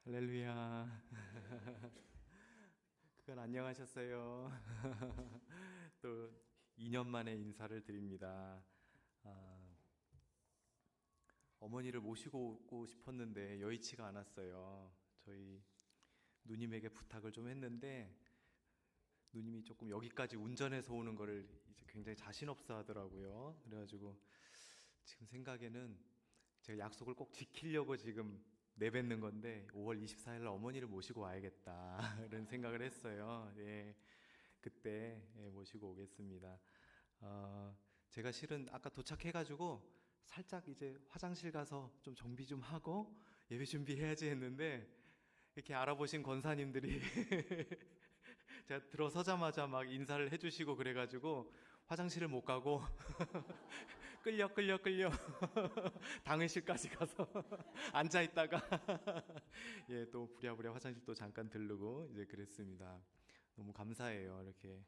할렐루야. 그건 안녕하셨어요. 또 2년 만에 인사를 드립니다. 아, 어머니를 모시고 오고 싶었는데 여의치가 않았어요. 저희 누님에게 부탁을 좀 했는데 누님이 조금 여기까지 운전해서 오는 거를 이제 굉장히 자신 없어 하더라고요. 그래가지고 지금 생각에는 제가 약속을 꼭 지키려고 지금 내뱉는 건데 5월 24일 날 어머니를 모시고 와야겠다 이런 생각을 했어요. 예, 그때 모시고 오겠습니다. 제가 실은 아까 도착해가지고 살짝 이제 화장실 가서 좀 정비 좀 하고 예배 준비해야지 했는데 이렇게 알아보신 권사님들이 제가 들어서자마자 막 인사를 해주시고 그래가지고 화장실을 못 가고 끌려 당회실까지 가서 앉아 있다가 예, 또 부랴부랴 화장실 또 잠깐 들르고 이제 그랬습니다. 너무 감사해요. 이렇게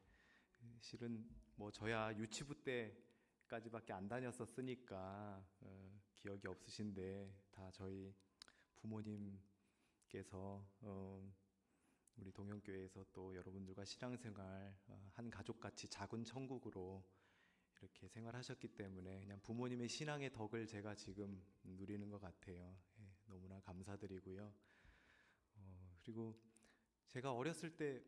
실은 뭐 저야 유치부 때까지밖에 안 다녔었으니까 기억이 없으신데 다 저희 부모님께서 우리 동영교회에서 또 여러분들과 신앙생활 한 가족같이 작은 천국으로 이렇게 생활하셨기 때문에 그냥 부모님의 신앙의 덕을 제가 지금 누리는 것 같아요. 예, 너무나 감사드리고요. 그리고 제가 어렸을 때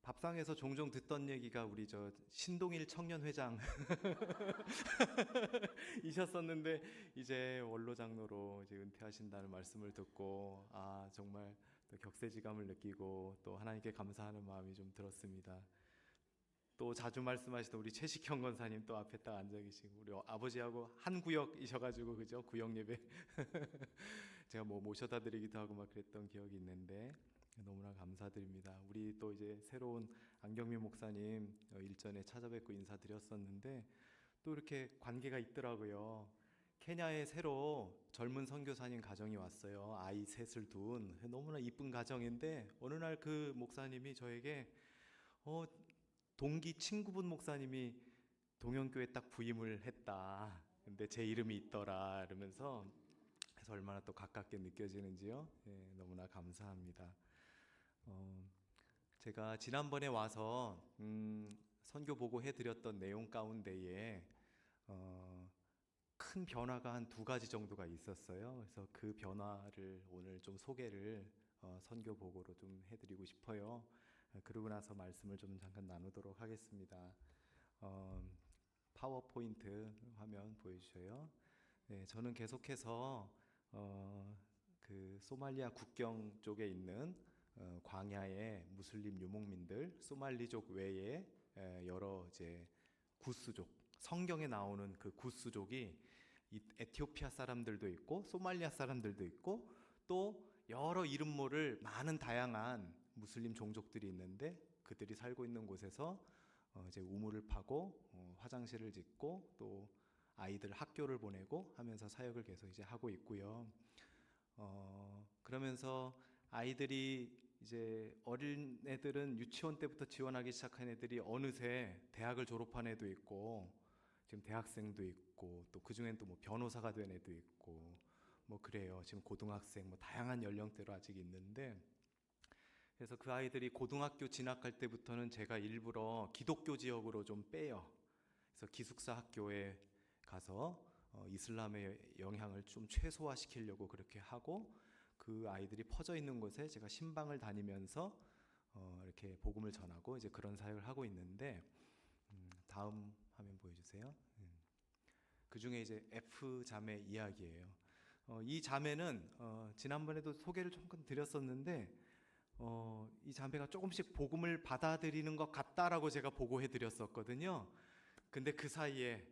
밥상에서 종종 듣던 얘기가 우리 저 신동일 청년회장 이셨었는데 이제 원로 장로로 이제 은퇴하신다는 말씀을 듣고 아 정말 또 격세지감을 느끼고 또 하나님께 감사하는 마음이 좀 들었습니다. 또 자주 말씀하시던 우리 최식형 권사님 또 앞에 딱 앉아 계시고 우리 아버지하고 한 구역이셔가지고 그죠? 구역 예배 제가 뭐 모셔다 드리기도 하고 막 그랬던 기억이 있는데 너무나 감사드립니다. 우리 또 이제 새로운 안경민 목사님 일전에 찾아뵙고 인사드렸었는데 또 이렇게 관계가 있더라고요. 케냐에 새로 젊은 선교사님 가정이 왔어요. 아이 셋을 둔 너무나 이쁜 가정인데 어느 날 그 목사님이 저에게 어, 동기 친구분 목사님이 동영교회 딱 부임을 했다. 근데 제 이름이 있더라. 이러면서 그래서 얼마나 또 가깝게 느껴지는지요. 예, 너무나 감사합니다. 어, 제가 지난번에 와서 선교 보고해 드렸던 내용 가운데에 어, 큰 변화가 한 두 가지 정도가 있었어요. 그래서 그 변화를 오늘 좀 소개를 선교 보고로 좀 해드리고 싶어요. 그러고 나서 말씀을 좀 잠깐 나누도록 하겠습니다. 어, 파워포인트 화면 보여주셔요. 네, 저는 계속해서 그 소말리아 국경 쪽에 있는 광야의 무슬림 유목민들, 소말리족 외에 여러 이제 구스족, 성경에 나오는 그 구스족이 에티오피아 사람들도 있고 소말리아 사람들도 있고 또 여러 이름 모를 많은 다양한 무슬림 종족들이 있는데 그들이 살고 있는 곳에서 이제 우물을 파고 화장실을 짓고 또 아이들 학교를 보내고 하면서 사역을 계속 이제 하고 있고요. 그러면서 아이들이 이제 어린 애들은 유치원 때부터 지원하기 시작한 애들이 어느새 대학을 졸업한 애도 있고 지금 대학생도 있고 또 그중엔 또 뭐 변호사가 된 애도 있고 뭐 그래요. 지금 고등학생 뭐 다양한 연령대로 아직 있는데 그래서 그 아이들이 고등학교 진학할 때부터는 제가 일부러 기독교 지역으로 좀 빼요. 그래서 기숙사 학교에 가서 이슬람의 영향을 좀 최소화시키려고 그렇게 하고 그 아이들이 퍼져 있는 곳에 제가 신방을 다니면서 이렇게 복음을 전하고 이제 그런 사역을 하고 있는데 다음 화면 보여주세요. 그 중에 이제 F 자매 이야기예요. 이 자매는 지난번에도 소개를 조금 드렸었는데 이 자매가 조금씩 복음을 받아들이는 것 같다라고 제가 보고해 드렸었거든요. 근데 그 사이에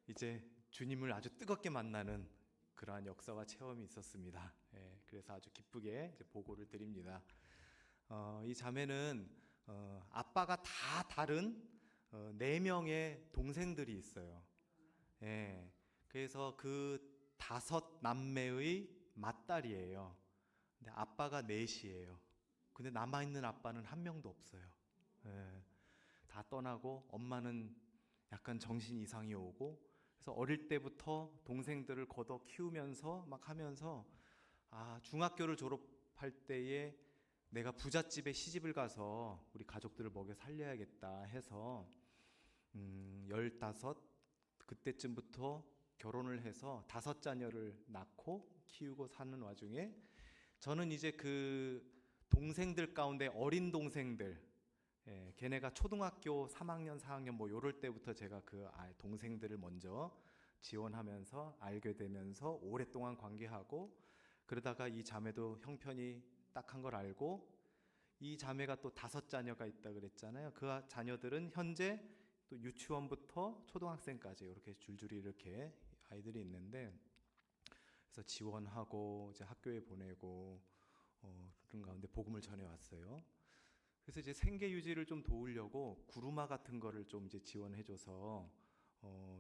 이제 주님을 아주 뜨겁게 만나는 그러한 역사와 체험이 있었습니다. 예, 그래서 아주 기쁘게 이제 보고를 드립니다. 이 자매는 아빠가 다 다른 네 명의 동생들이 있어요. 예, 그래서 그 다섯 남매의 맏딸이에요. 근데 아빠가 넷이에요. 근데 남아있는 아빠는 한 명도 없어요. 예, 다 떠나고 엄마는 약간 정신 이상이 오고 그래서 어릴 때부터 동생들을 걷어 키우면서 막 하면서 중학교를 졸업할 때에 내가 부잣집에 시집을 가서 우리 가족들을 먹여 살려야겠다 해서 15 그때쯤부터 결혼을 해서 5자녀를 낳고 키우고 사는 와중에 저는 이제 그 동생들 가운데 어린 동생들, 걔네가 초등학교 3학년 4학년 뭐 요럴 때부터 제가 그 동생들을 먼저 지원하면서 알게 되면서 오랫동안 관계하고, 그러다가 이 자매도 형편이 딱한 걸 알고, 이 자매가 또 5자녀가 있다 그랬잖아요. 그 자녀들은 현재 또 유치원부터 초등학생까지 이렇게 줄줄이 이렇게 아이들이 있는데, 그래서 지원하고 이제 학교에 보내고 그런 가운데 복음을 전해 왔어요. 그래서 이제 생계 유지를 좀 도우려고 구루마 같은 거를 좀 이제 지원해줘서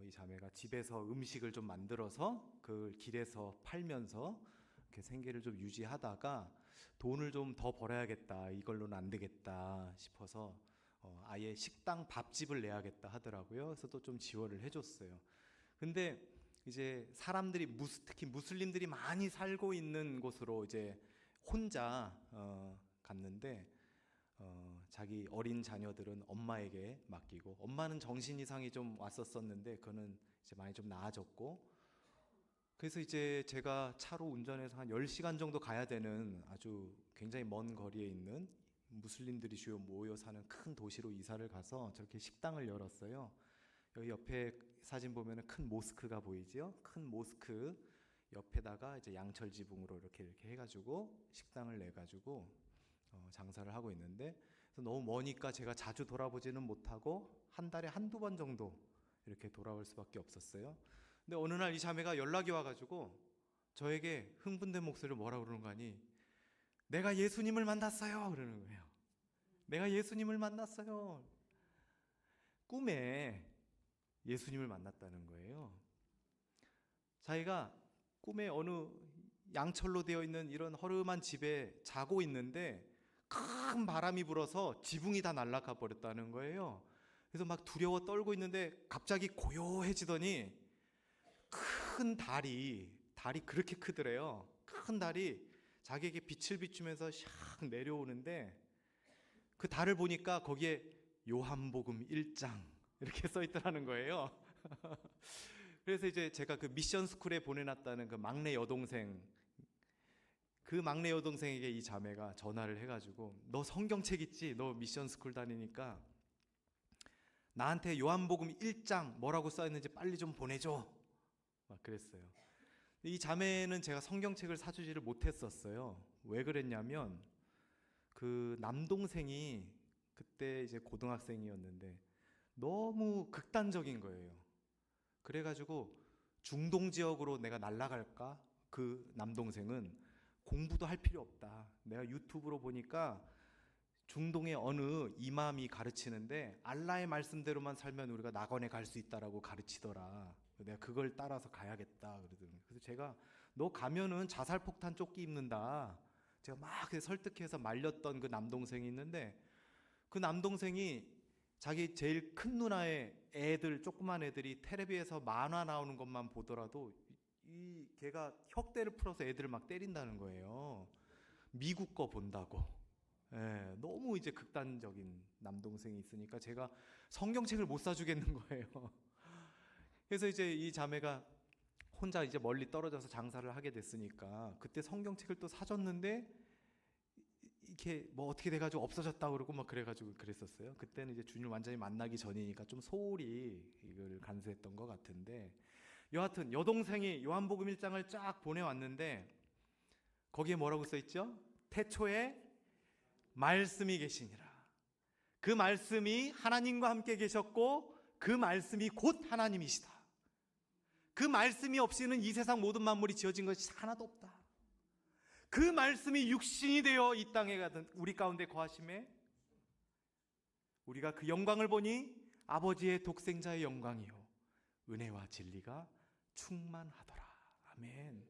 이 자매가 집에서 음식을 좀 만들어서 그 길에서 팔면서 이렇게 생계를 좀 유지하다가 돈을 좀 더 벌어야겠다, 이걸로는 안 되겠다 싶어서 아예 식당 밥집을 내야겠다 하더라고요. 그래서 또 좀 지원을 해줬어요. 근데 이제 사람들이 특히 무슬림들이 많이 살고 있는 곳으로 이제 혼자 갔는데 자기 어린 자녀들은 엄마에게 맡기고, 엄마는 정신 이상이 좀 왔었었는데 그거는 이제 많이 좀 나아졌고, 그래서 이제 제가 차로 운전해서 한 10시간 정도 가야 되는 아주 굉장히 먼 거리에 있는 무슬림들이 주요 모여 사는 큰 도시로 이사를 가서 저렇게 식당을 열었어요. 여기 옆에 사진 보면은 큰 모스크가 보이죠? 큰 모스크 옆에다가 이제 양철 지붕으로 이렇게 해가지고 식당을 내가지고 장사를 하고 있는데, 그래서 너무 머니까 제가 자주 돌아보지는 못하고 한 달에 한두 번 정도 이렇게 돌아올 수밖에 없었어요. 근데 어느 날 이 자매가 연락이 와가지고 저에게 흥분된 목소리로 뭐라고 그러는 거 아니, 내가 예수님을 만났어요 그러는 거예요. 내가 예수님을 만났어요. 꿈에 예수님을 만났다는 거예요. 자기가 꿈에 어느 양철로 되어 있는 이런 허름한 집에 자고 있는데 큰 바람이 불어서 지붕이 다 날아가 버렸다는 거예요. 그래서 막 두려워 떨고 있는데 갑자기 고요해지더니 큰 달이 그렇게 크더래요. 큰 달이 자기에게 빛을 비추면서 샥 내려오는데, 그 달을 보니까 거기에 요한복음 1장 이렇게 써 있더라는 거예요. 그래서 이제 제가 그 미션 스쿨에 보내놨다는 그 막내 여동생, 그 막내 여동생에게 이 자매가 전화를 해가지고, 너 성경책 있지? 너 미션 스쿨 다니니까 나한테 요한복음 1장 뭐라고 써있는지 빨리 좀 보내줘, 막 그랬어요. 이 자매는 제가 성경책을 사주지를 못했었어요. 왜 그랬냐면 그 남동생이 그때 이제 고등학생이었는데 너무 극단적인 거예요. 그래가지고 중동 지역으로 내가 날아갈까? 그 남동생은 공부도 할 필요 없다. 내가 유튜브로 보니까 중동의 어느 이맘이 가르치는데 알라의 말씀대로만 살면 우리가 낙원에 갈 수 있다라고 가르치더라. 내가 그걸 따라서 가야겠다 그러더라고요. 그래서 제가 너 가면은 자살폭탄 조끼 입는다, 제가 막 설득해서 말렸던 그 남동생이 있는데, 그 남동생이 자기 제일 큰 누나의 애들, 조그만 애들이 텔레비에서 만화 나오는 것만 보더라도 이 걔가 혁대를 풀어서 애들을 막 때린다는 거예요. 미국 거 본다고. 너무 이제 극단적인 남동생이 있으니까 제가 성경책을 못 사주겠는 거예요. 그래서 이제 이 자매가 혼자 이제 멀리 떨어져서 장사를 하게 됐으니까 그때 성경책을 또 사줬는데 이렇게 뭐 어떻게 돼가지고 없어졌다 그러고 막 그래가지고 그랬었어요. 그때는 이제 주님을 완전히 만나기 전이니까 좀 소홀히 이걸 간수했던 것 같은데, 여하튼 여동생이 요한복음 1장을 쫙 보내왔는데 거기에 뭐라고 써있죠? 태초에 말씀이 계시니라. 그 말씀이 하나님과 함께 계셨고 그 말씀이 곧 하나님이시다. 그 말씀이 없이는 이 세상 모든 만물이 지어진 것이 하나도 없다. 그 말씀이 육신이 되어 이 땅에 가든 우리 가운데 거하심에 우리가 그 영광을 보니 아버지의 독생자의 영광이요 은혜와 진리가 충만하더라. 아멘.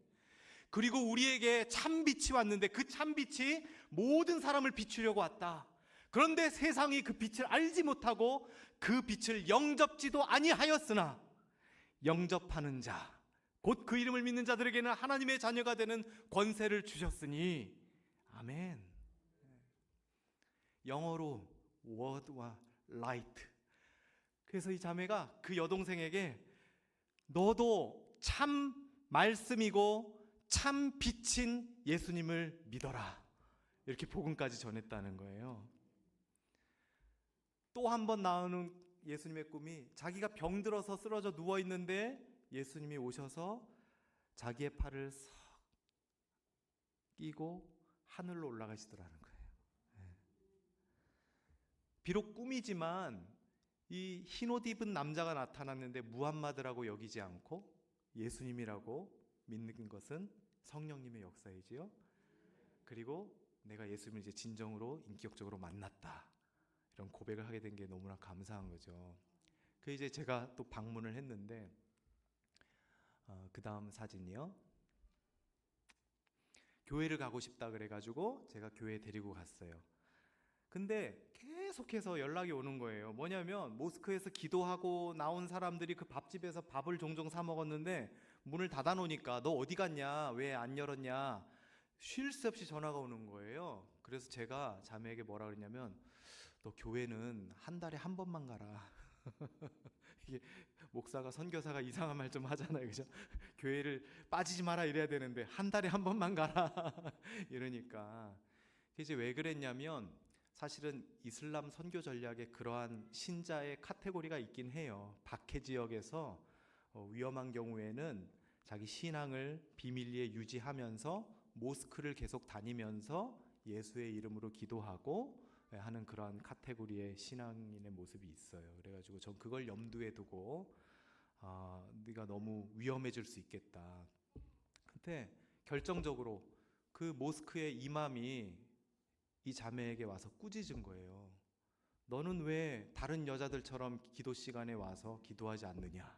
그리고 우리에게 참빛이 왔는데 그 참빛이 모든 사람을 비추려고 왔다. 그런데 세상이 그 빛을 알지 못하고 그 빛을 영접지도 아니하였으나 영접하는 자, 곧 그 이름을 믿는 자들에게는 하나님의 자녀가 되는 권세를 주셨으니 아멘. 영어로 word와 light. 그래서 이 자매가 그 여동생에게 너도 참 말씀이고 참 빛인 예수님을 믿어라, 이렇게 복음까지 전했다는 거예요. 또 한 번 나오는 예수님의 꿈이 자기가 병들어서 쓰러져 누워있는데 예수님이 오셔서 자기의 팔을 싹 끼고 하늘로 올라가시더라는 거예요. 비록 꿈이지만 이 흰옷 입은 남자가 나타났는데 무함마드라고 여기지 않고 예수님이라고 믿는 것은 성령님의 역사이지요. 그리고 내가 예수님을 이제 진정으로 인격적으로 만났다, 이런 고백을 하게 된 게 너무나 감사한 거죠. 그 이제 제가 또 방문을 했는데 그 다음 사진이요. 교회를 가고 싶다 그래가지고 제가 교회에 데리고 갔어요. 근데 계속해서 연락이 오는 거예요. 뭐냐면 모스크에서 기도하고 나온 사람들이 그 밥집에서 밥을 종종 사 먹었는데 문을 닫아 놓으니까 너 어디 갔냐, 왜 안 열었냐, 쉴 새 없이 전화가 오는 거예요. 그래서 제가 자매에게 뭐라 그랬냐면 너 교회는 한 달에 한 번만 가라. 이게 목사가 선교사가 이상한 말 좀 하잖아요, 그죠? 교회를 빠지지 마라 이래야 되는데 한 달에 한 번만 가라 이러니까. 이제 왜 그랬냐면 사실은 이슬람 선교 전략에 그러한 신자의 카테고리가 있긴 해요. 박해 지역에서 위험한 경우에는 자기 신앙을 비밀리에 유지하면서 모스크를 계속 다니면서 예수의 이름으로 기도하고 하는 그러한 카테고리의 신앙인의 모습이 있어요. 그래가지고 전 그걸 염두에 두고 네가 너무 위험해질 수 있겠다. 근데 결정적으로 그 모스크의 이맘이 이 자매에게 와서 꾸짖은 거예요. 너는 왜 다른 여자들처럼 기도 시간에 와서 기도하지 않느냐.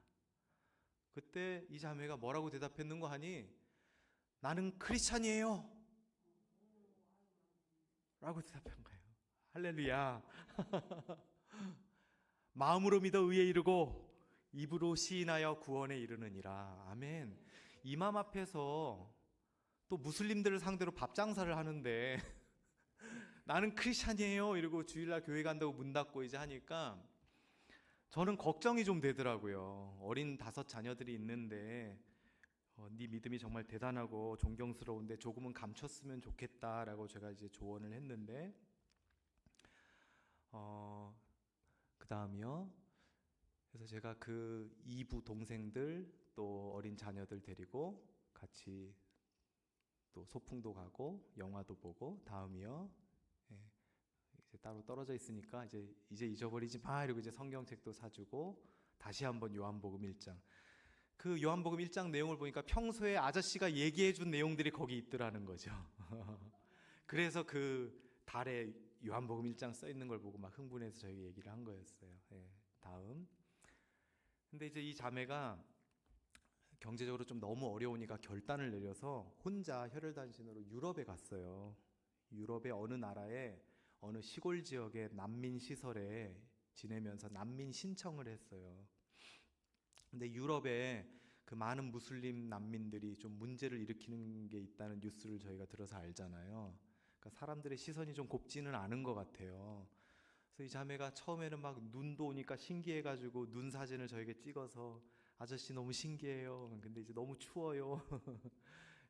그때 이 자매가 뭐라고 대답했는가 하니 나는 크리스찬이에요 라고 대답한 거예요. 할렐루야. 마음으로 믿어 의에 이르고 입으로 시인하여 구원에 이르느니라. 아멘. 이맘 앞에서 또 무슬림들을 상대로 밥 장사를 하는데 나는 크리스찬이에요 이러고 주일날 교회 간다고 문 닫고 이제 하니까 저는 걱정이 좀 되더라고요. 어린 5 자녀들이 있는데 네 믿음이 정말 대단하고 존경스러운데 조금은 감췄으면 좋겠다라고 제가 이제 조언을 했는데 그 다음이요. 그래서 제가 그 2부 동생들 또 어린 자녀들 데리고 같이 또 소풍도 가고 영화도 보고 다음이요. 이제 따로 떨어져 있으니까 이제 잊어버리지 마 이러고 이제 성경책도 사주고 다시 한번 요한복음 1장. 그 요한복음 1장 내용을 보니까 평소에 아저씨가 얘기해준 내용들이 거기 있더라는 거죠. 그래서 그 달에 요한복음 1장 써 있는 걸 보고 막 흥분해서 저희 얘기를 한 거였어요. 다음. 근데 이제 이 자매가 경제적으로 좀 너무 어려우니까 결단을 내려서 혼자 혈혈단신으로 유럽에 갔어요. 유럽의 어느 나라에 어느 시골 지역의 난민 시설에 지내면서 난민 신청을 했어요. 근데 유럽에 그 많은 무슬림 난민들이 좀 문제를 일으키는 게 있다는 뉴스를 저희가 들어서 알잖아요. 그러니까 사람들의 시선이 좀 곱지는 않은 것 같아요. 그래서 이 자매가 처음에는 막 눈도 오니까 신기해가지고 눈 사진을 저에게 찍어서 아저씨 너무 신기해요. 근데 이제 너무 추워요.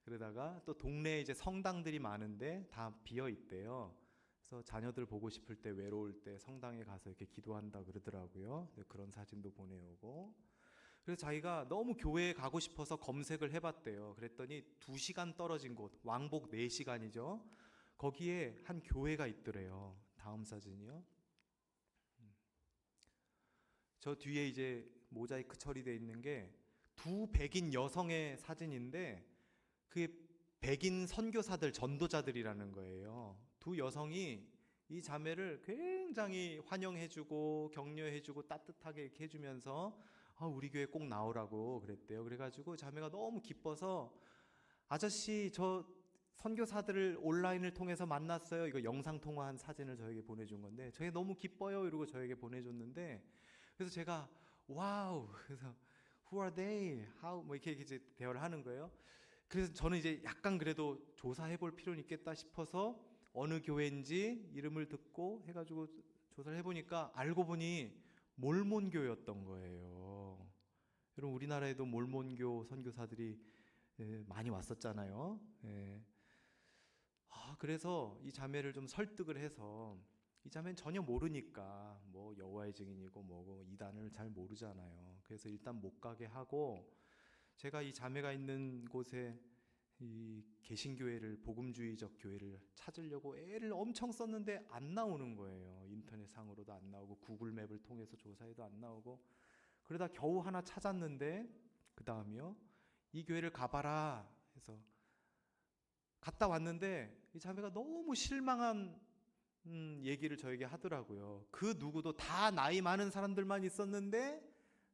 그러다가 또 동네에 이제 성당들이 많은데 다 비어 있대요. 그래서 자녀들 보고 싶을 때 외로울 때 성당에 가서 이렇게 기도한다 그러더라고요. 그런 사진도 보내오고. 그래서 자기가 너무 교회에 가고 싶어서 검색을 해봤대요. 그랬더니 2시간 떨어진 곳, 왕복 4시간이죠. 거기에 한 교회가 있더래요. 다음 사진이요. 저 뒤에 이제 모자이크 처리되어 있는 게 두 백인 여성의 사진인데 그게 백인 선교사들, 전도자들이라는 거예요. 두 여성이 이 자매를 굉장히 환영해주고 격려해주고 따뜻하게 이렇게 해주면서 우리 교회 꼭 나오라고 그랬대요. 그래가지고 자매가 너무 기뻐서 아저씨 저 선교사들을 온라인을 통해서 만났어요. 이거 영상 통화한 사진을 저에게 보내준 건데 저게 너무 기뻐요 이러고 저에게 보내줬는데 그래서 제가 와우 그래서 Who are they? How? 뭐 이렇게 이제 대화를 하는 거예요. 그래서 저는 이제 약간 그래도 조사해 볼 필요는 있겠다 싶어서 어느 교회인지 이름을 듣고 해가지고 조사를 해보니까 알고 보니 몰몬교였던 거예요. 여러분 우리나라에도 몰몬교 선교사들이 많이 왔었잖아요. 예. 그래서 이 자매를 좀 설득을 해서, 이 자매는 전혀 모르니까 뭐 여호와의 증인이고 뭐고 이단을 잘 모르잖아요. 그래서 일단 못 가게 하고, 제가 이 자매가 있는 곳에 이 개신교회를, 복음주의적 교회를 찾으려고 애를 엄청 썼는데 안 나오는 거예요. 인터넷상으로도 안 나오고 구글맵을 통해서 조사해도 안 나오고, 그러다 겨우 하나 찾았는데 그 다음이요, 이 교회를 가봐라 해서 갔다 왔는데 이 자매가 너무 실망한 얘기를 저에게 하더라고요. 그 누구도 다 나이 많은 사람들만 있었는데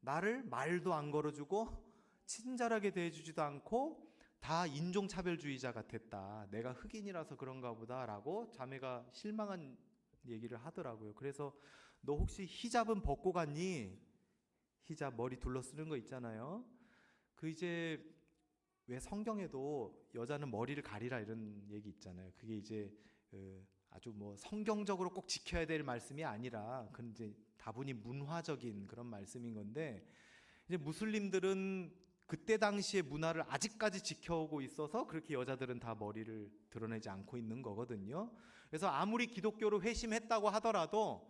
나를 말도 안 걸어주고 친절하게 대해주지도 않고 다 인종차별주의자 같았다. 내가 흑인이라서 그런가 보다라고 자매가 실망한 얘기를 하더라고요. 그래서 너 혹시 히잡은 벗고 갔니? 히잡 머리 둘러 쓰는 거 있잖아요. 그 이제 왜 성경에도 여자는 머리를 가리라 이런 얘기 있잖아요. 그게 이제 아주 뭐 성경적으로 꼭 지켜야 될 말씀이 아니라 그건 이제 다분히 문화적인 그런 말씀인 건데, 이제 무슬림들은 그때 당시의 문화를 아직까지 지켜오고 있어서 그렇게 여자들은 다 머리를 드러내지 않고 있는 거거든요. 그래서 아무리 기독교로 회심했다고 하더라도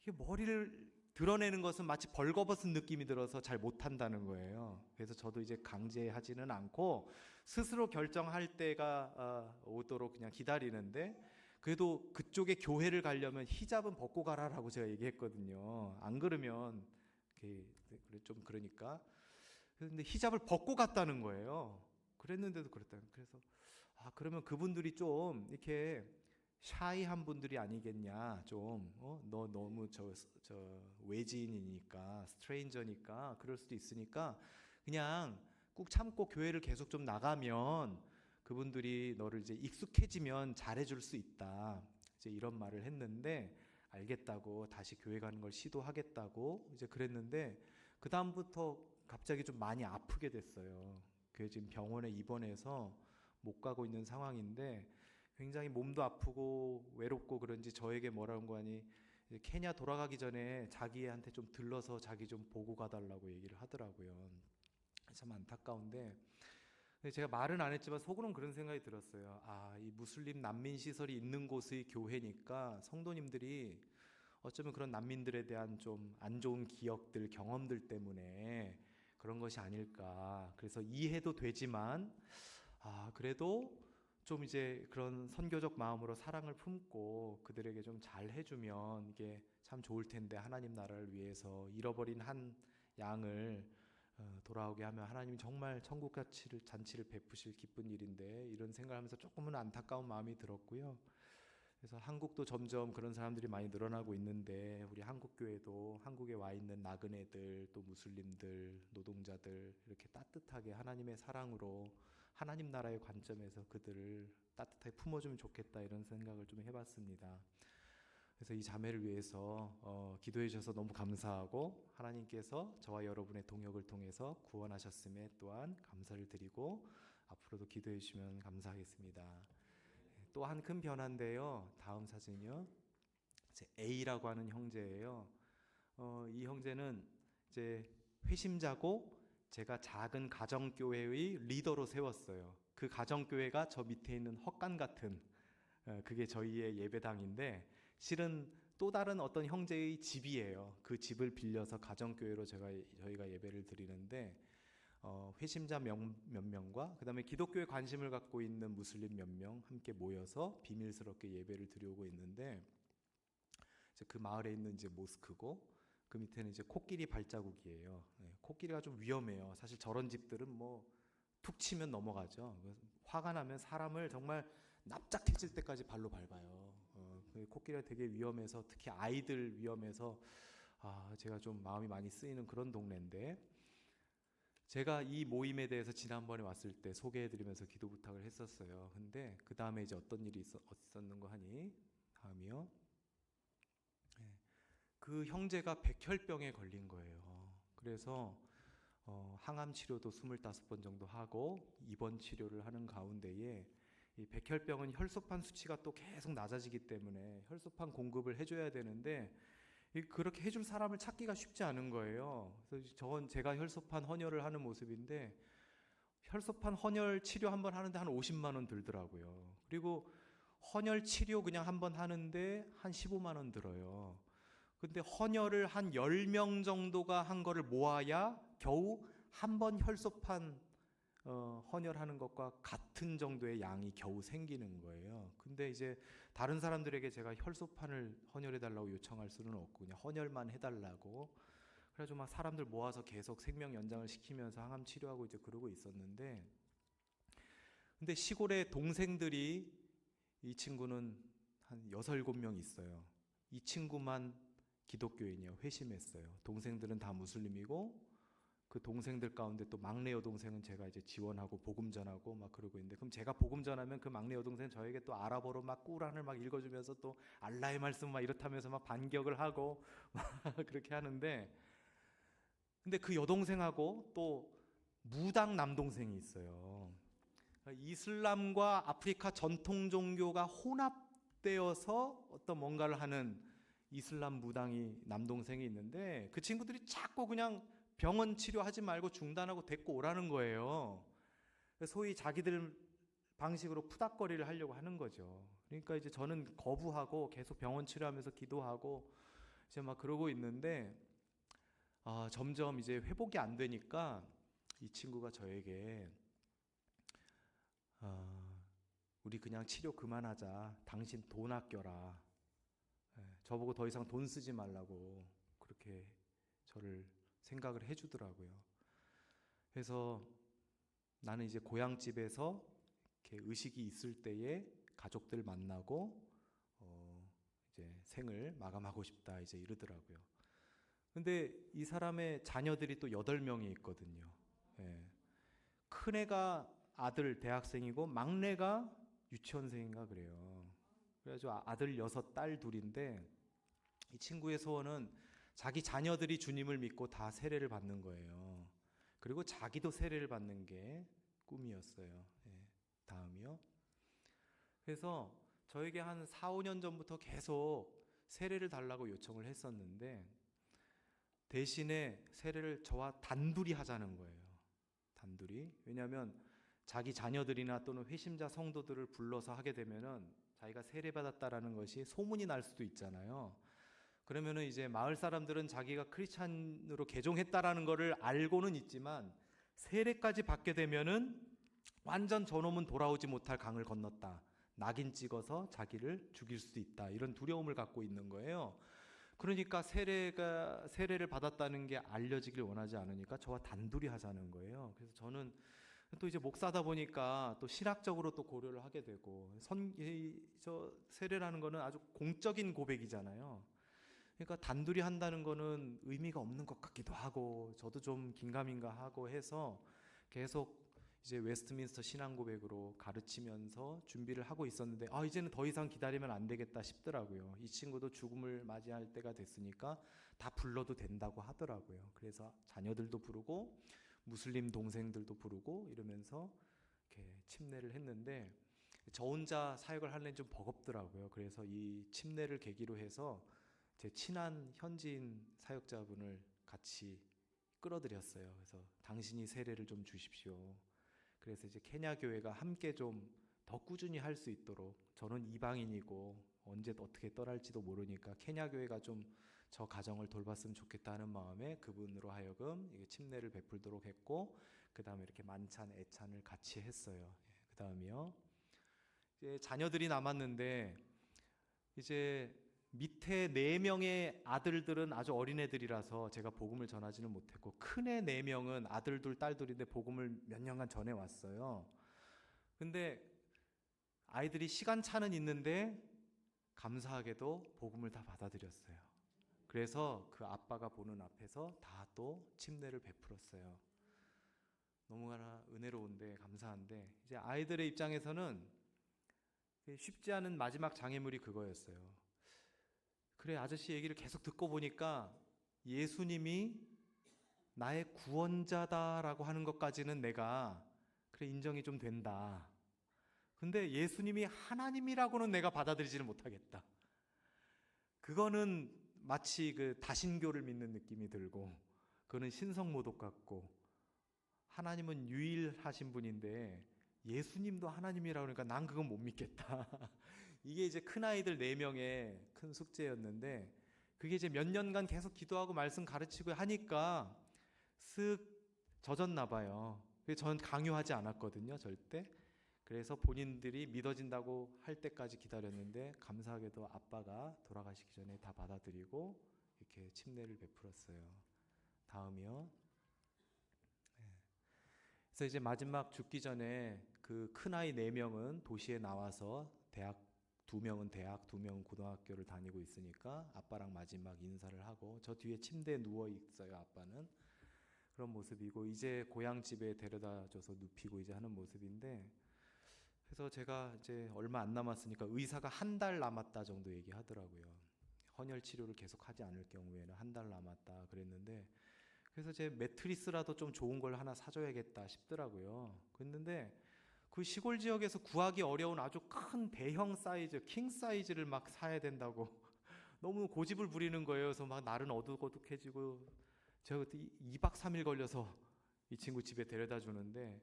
이게 머리를 드러내는 것은 마치 벌거벗은 느낌이 들어서 잘 못한다는 거예요. 그래서 저도 이제 강제하지는 않고 스스로 결정할 때가 오도록 그냥 기다리는데, 그래도 그쪽에 교회를 가려면 히잡은 벗고 가라라고 제가 얘기했거든요. 안 그러면 좀 그러니까. 근데 히잡을 벗고 갔다는 거예요. 그랬는데도 그랬다. 그래서 그러면 그분들이 좀 이렇게 샤이한 분들이 아니겠냐, 좀 너 너무 저 외지인이니까, 스트레인저니까 그럴 수도 있으니까 그냥 꾹 참고 교회를 계속 좀 나가면 그분들이 너를 이제 익숙해지면 잘해줄 수 있다, 이제 이런 말을 했는데, 알겠다고 다시 교회 가는 걸 시도하겠다고 이제 그랬는데, 그 다음부터 갑자기 좀 많이 아프게 됐어요. 그게 지금 병원에 입원해서 못 가고 있는 상황인데, 굉장히 몸도 아프고 외롭고 그런지 저에게 뭐라고 하니, 케냐 돌아가기 전에 자기한테 좀 들러서 자기 좀 보고 가달라고 얘기를 하더라고요. 참 안타까운데, 제가 말은 안 했지만 속으로는 그런 생각이 들었어요. 이 무슬림 난민 시설이 있는 곳의 교회니까 성도님들이 어쩌면 그런 난민들에 대한 좀 안 좋은 기억들, 경험들 때문에 그런 것이 아닐까. 그래서 이해도 되지만 그래도 좀 이제 그런 선교적 마음으로 사랑을 품고 그들에게 좀 잘 해주면 이게 참 좋을 텐데, 하나님 나라를 위해서 잃어버린 한 양을 돌아오게 하면 하나님이 정말 천국 잔치를 베푸실 기쁜 일인데, 이런 생각하면서 조금은 안타까운 마음이 들었고요. 그래서 한국도 점점 그런 사람들이 많이 늘어나고 있는데, 우리 한국교회도 한국에 와 있는 나그네들, 또 무슬림들, 노동자들 이렇게 따뜻하게 하나님의 사랑으로 하나님 나라의 관점에서 그들을 따뜻하게 품어주면 좋겠다, 이런 생각을 좀 해봤습니다. 그래서 이 자매를 위해서 기도해 주셔서 너무 감사하고, 하나님께서 저와 여러분의 동역을 통해서 구원하셨음에 또한 감사를 드리고, 앞으로도 기도해 주시면 감사하겠습니다. 또 한 큰 변화인데요, 다음 사진이요, 제 A라고 하는 형제예요. 이 형제는 이제 회심자고, 제가 작은 가정교회의 리더로 세웠어요. 그 가정교회가 저 밑에 있는 헛간 같은, 그게 저희의 예배당인데, 실은 또 다른 어떤 형제의 집이에요. 그 집을 빌려서 가정교회로 저희가 예배를 드리는데, 회심자 몇 명과 그 다음에 기독교에 관심을 갖고 있는 무슬림 몇 명 함께 모여서 비밀스럽게 예배를 드리고 있는데, 이제 그 마을에 있는 이제 모스크고, 그 밑에는 이제 코끼리 발자국이에요. 코끼리가 좀 위험해요. 사실 저런 집들은 뭐 툭 치면 넘어가죠. 화가 나면 사람을 정말 납작해질 때까지 발로 밟아요. 코끼리가 되게 위험해서, 특히 아이들 위험해서 제가 좀 마음이 많이 쓰이는 그런 동네인데, 제가 이 모임에 대해서 지난번에 왔을 때 소개해드리면서 기도 부탁을 했었어요. 근데 그 다음에 이제 어떤 일이 있었는가 하니, 다음이요. 그 형제가 백혈병에 걸린 거예요. 그래서 항암 치료도 25번 정도 하고 입원 치료를 하는 가운데에 이 백혈병은 혈소판 수치가 또 계속 낮아지기 때문에 혈소판 공급을 해줘야 되는데 그렇게 해줄 사람을 찾기가 쉽지 않은 거예요. 그래서 제가 혈소판 헌혈을 하는 모습인데 혈소판 헌혈 치료 한 번 하는데 한 50만 원 들더라고요. 그리고 헌혈 치료 그냥 한 번 하는데 한 15만 원 들어요. 근데 헌혈을 한 10명 정도가 한 거를 모아야 겨우 한 번 혈소판 헌혈하는 것과 같은 정도의 양이 겨우 생기는 거예요. 근데 이제 다른 사람들에게 제가 혈소판을 헌혈해달라고 요청할 수는 없고 그냥 헌혈만 해달라고 그래가지고 막 사람들 모아서 계속 생명 연장을 시키면서 항암 치료하고 이제 그러고 있었는데, 근데 시골에 동생들이, 이 친구는 한 6, 7명 있어요. 이 친구만 기독교인이요. 회심했어요. 동생들은 다 무슬림이고 그 동생들 가운데 또 막내 여동생은 제가 이제 지원하고 복음 전하고 막 그러고 있는데, 그럼 제가 복음 전하면 그 막내 여동생은 저에게 또 아랍어로 막 꾸란을 막 읽어주면서 또 알라의 말씀 막 이렇다면서 막 반격을 하고 막 그렇게 하는데, 근데 그 여동생하고 또 무당 남동생이 있어요. 이슬람과 아프리카 전통 종교가 혼합되어서 어떤 뭔가를 하는 이슬람 무당이 남동생이 있는데, 그 친구들이 자꾸 그냥 병원 치료하지 말고 중단하고 데리고 오라는 거예요. 소위 자기들 방식으로 푸닥거리를 하려고 하는 거죠. 그러니까 이제 저는 거부하고 계속 병원 치료하면서 기도하고 이제 막 그러고 있는데, 점점 이제 회복이 안 되니까 이 친구가 저에게 우리 그냥 치료 그만하자. 당신 돈 아껴라. 저보고 더 이상 돈 쓰지 말라고 그렇게 저를 생각을 해주더라고요. 그래서 나는 이제 고향집에서 이렇게 의식이 있을 때에 가족들 만나고 이제 생을 마감하고 싶다 이제 이러더라고요. 근데 이 사람의 자녀들이 또 8명이 있거든요. 큰 애가 아들 대학생이고 막내가 유치원생인가 그래요. 그래가지고 아들 6, 딸 2인데, 이 친구의 소원은 자기 자녀들이 주님을 믿고 다 세례를 받는 거예요. 그리고 자기도 세례를 받는 게 꿈이었어요. 다음이요. 그래서 저에게 한 4, 5년 전부터 계속 세례를 달라고 요청을 했었는데, 대신에 세례를 저와 단둘이 하자는 거예요. 단둘이. 왜냐하면 자기 자녀들이나 또는 회심자 성도들을 불러서 하게 되면은 자기가 세례받았다라는 것이 소문이 날 수도 있잖아요. 그러면은 이제 마을 사람들은 자기가 크리스찬으로 개종했다라는 것을 알고는 있지만, 세례까지 받게 되면은 완전 저놈은 돌아오지 못할 강을 건넜다, 낙인 찍어서 자기를 죽일 수도 있다, 이런 두려움을 갖고 있는 거예요. 그러니까 세례를 받았다는 게 알려지길 원하지 않으니까 저와 단둘이 하자는 거예요. 그래서 저는 또 이제 목사다 보니까 또 신학적으로 또 고려를 하게 되고, 저 세례라는 거는 아주 공적인 고백이잖아요. 그러니까 단둘이 한다는 거는 의미가 없는 것 같기도 하고 저도 좀 긴가민가 하고 해서 계속 이제 웨스트민스터 신앙고백으로 가르치면서 준비를 하고 있었는데, 이제는 더 이상 기다리면 안 되겠다 싶더라고요. 이 친구도 죽음을 맞이할 때가 됐으니까 다 불러도 된다고 하더라고요. 그래서 자녀들도 부르고 무슬림 동생들도 부르고 이러면서 이렇게 침례를 했는데, 저 혼자 사역을 하려니 좀 버겁더라고요. 그래서 이 침례를 계기로 해서 제 친한 현지인 사역자분을 같이 끌어들였어요. 그래서 당신이 세례를 좀 주십시오. 그래서 이제 케냐 교회가 함께 좀 더 꾸준히 할 수 있도록, 저는 이방인이고 언제 어떻게 떠날지도 모르니까 케냐 교회가 좀 저 가정을 돌봤으면 좋겠다는 마음에 그분으로 하여금 이게 침례를 베풀도록 했고, 그 다음에 이렇게 만찬 애찬을 같이 했어요. 그 다음이요. 이제 자녀들이 남았는데, 이제 밑에 4명의 아들들은 아주 어린애들이라서 제가 복음을 전하지는 못했고, 큰애 4명은 아들 둘, 딸 둘인데 복음을 몇 년간 전해왔어요. 근데 아이들이 시간차는 있는데 감사하게도 복음을 다 받아들였어요. 그래서 그 아빠가 보는 앞에서 다 또 침례를 베풀었어요. 너무나 은혜로운데 감사한데, 이제 아이들의 입장에서는 쉽지 않은 마지막 장애물이 그거였어요. 그래, 아저씨 얘기를 계속 듣고 보니까 예수님이 나의 구원자다라고 하는 것까지는 내가 그래 인정이 좀 된다. 근데 예수님이 하나님이라고는 내가 받아들이지를 못하겠다. 그거는 마치 그 다신교를 믿는 느낌이 들고, 그거는 신성모독 같고, 하나님은 유일하신 분인데 예수님도 하나님이라고 그러니까 난 그건 못 믿겠다. 이게 이제 큰아이들 4명의 큰 숙제였는데, 그게 이제 몇 년간 계속 기도하고 말씀 가르치고 하니까 쓱 젖었나 봐요. 그래서 저는 강요하지 않았거든요, 절대. 그래서 본인들이 믿어진다고 할 때까지 기다렸는데, 감사하게도 아빠가 돌아가시기 전에 다 받아들이고 이렇게 침례를 베풀었어요. 다음이요. 그래서 이제 마지막 죽기 전에 그 큰아이 4명은 도시에 나와서 대학, 2명은 대학, 2명은 고등학교를 다니고 있으니까 아빠랑 마지막 인사를 하고, 저 뒤에 침대에 누워 있어요, 아빠는. 그런 모습이고, 이제 고향집에 데려다 줘서 눕히고 이제 하는 모습인데, 그래서 제가 이제 얼마 안 남았으니까 의사가 1달 남았다 정도 얘기하더라고요. 헌혈 치료를 계속 하지 않을 경우에는 1달 남았다 그랬는데, 그래서 제 매트리스라도 좀 좋은 걸 하나 사줘야겠다 싶더라고요. 그랬는데 그 시골 지역에서 구하기 어려운 아주 큰 대형 사이즈, 킹 사이즈를 막 사야 된다고 너무 고집을 부리는 거예요. 그래서 막 날은 어둑어둑해지고, 제가 그때 2박 3일 걸려서 이 친구 집에 데려다 주는데,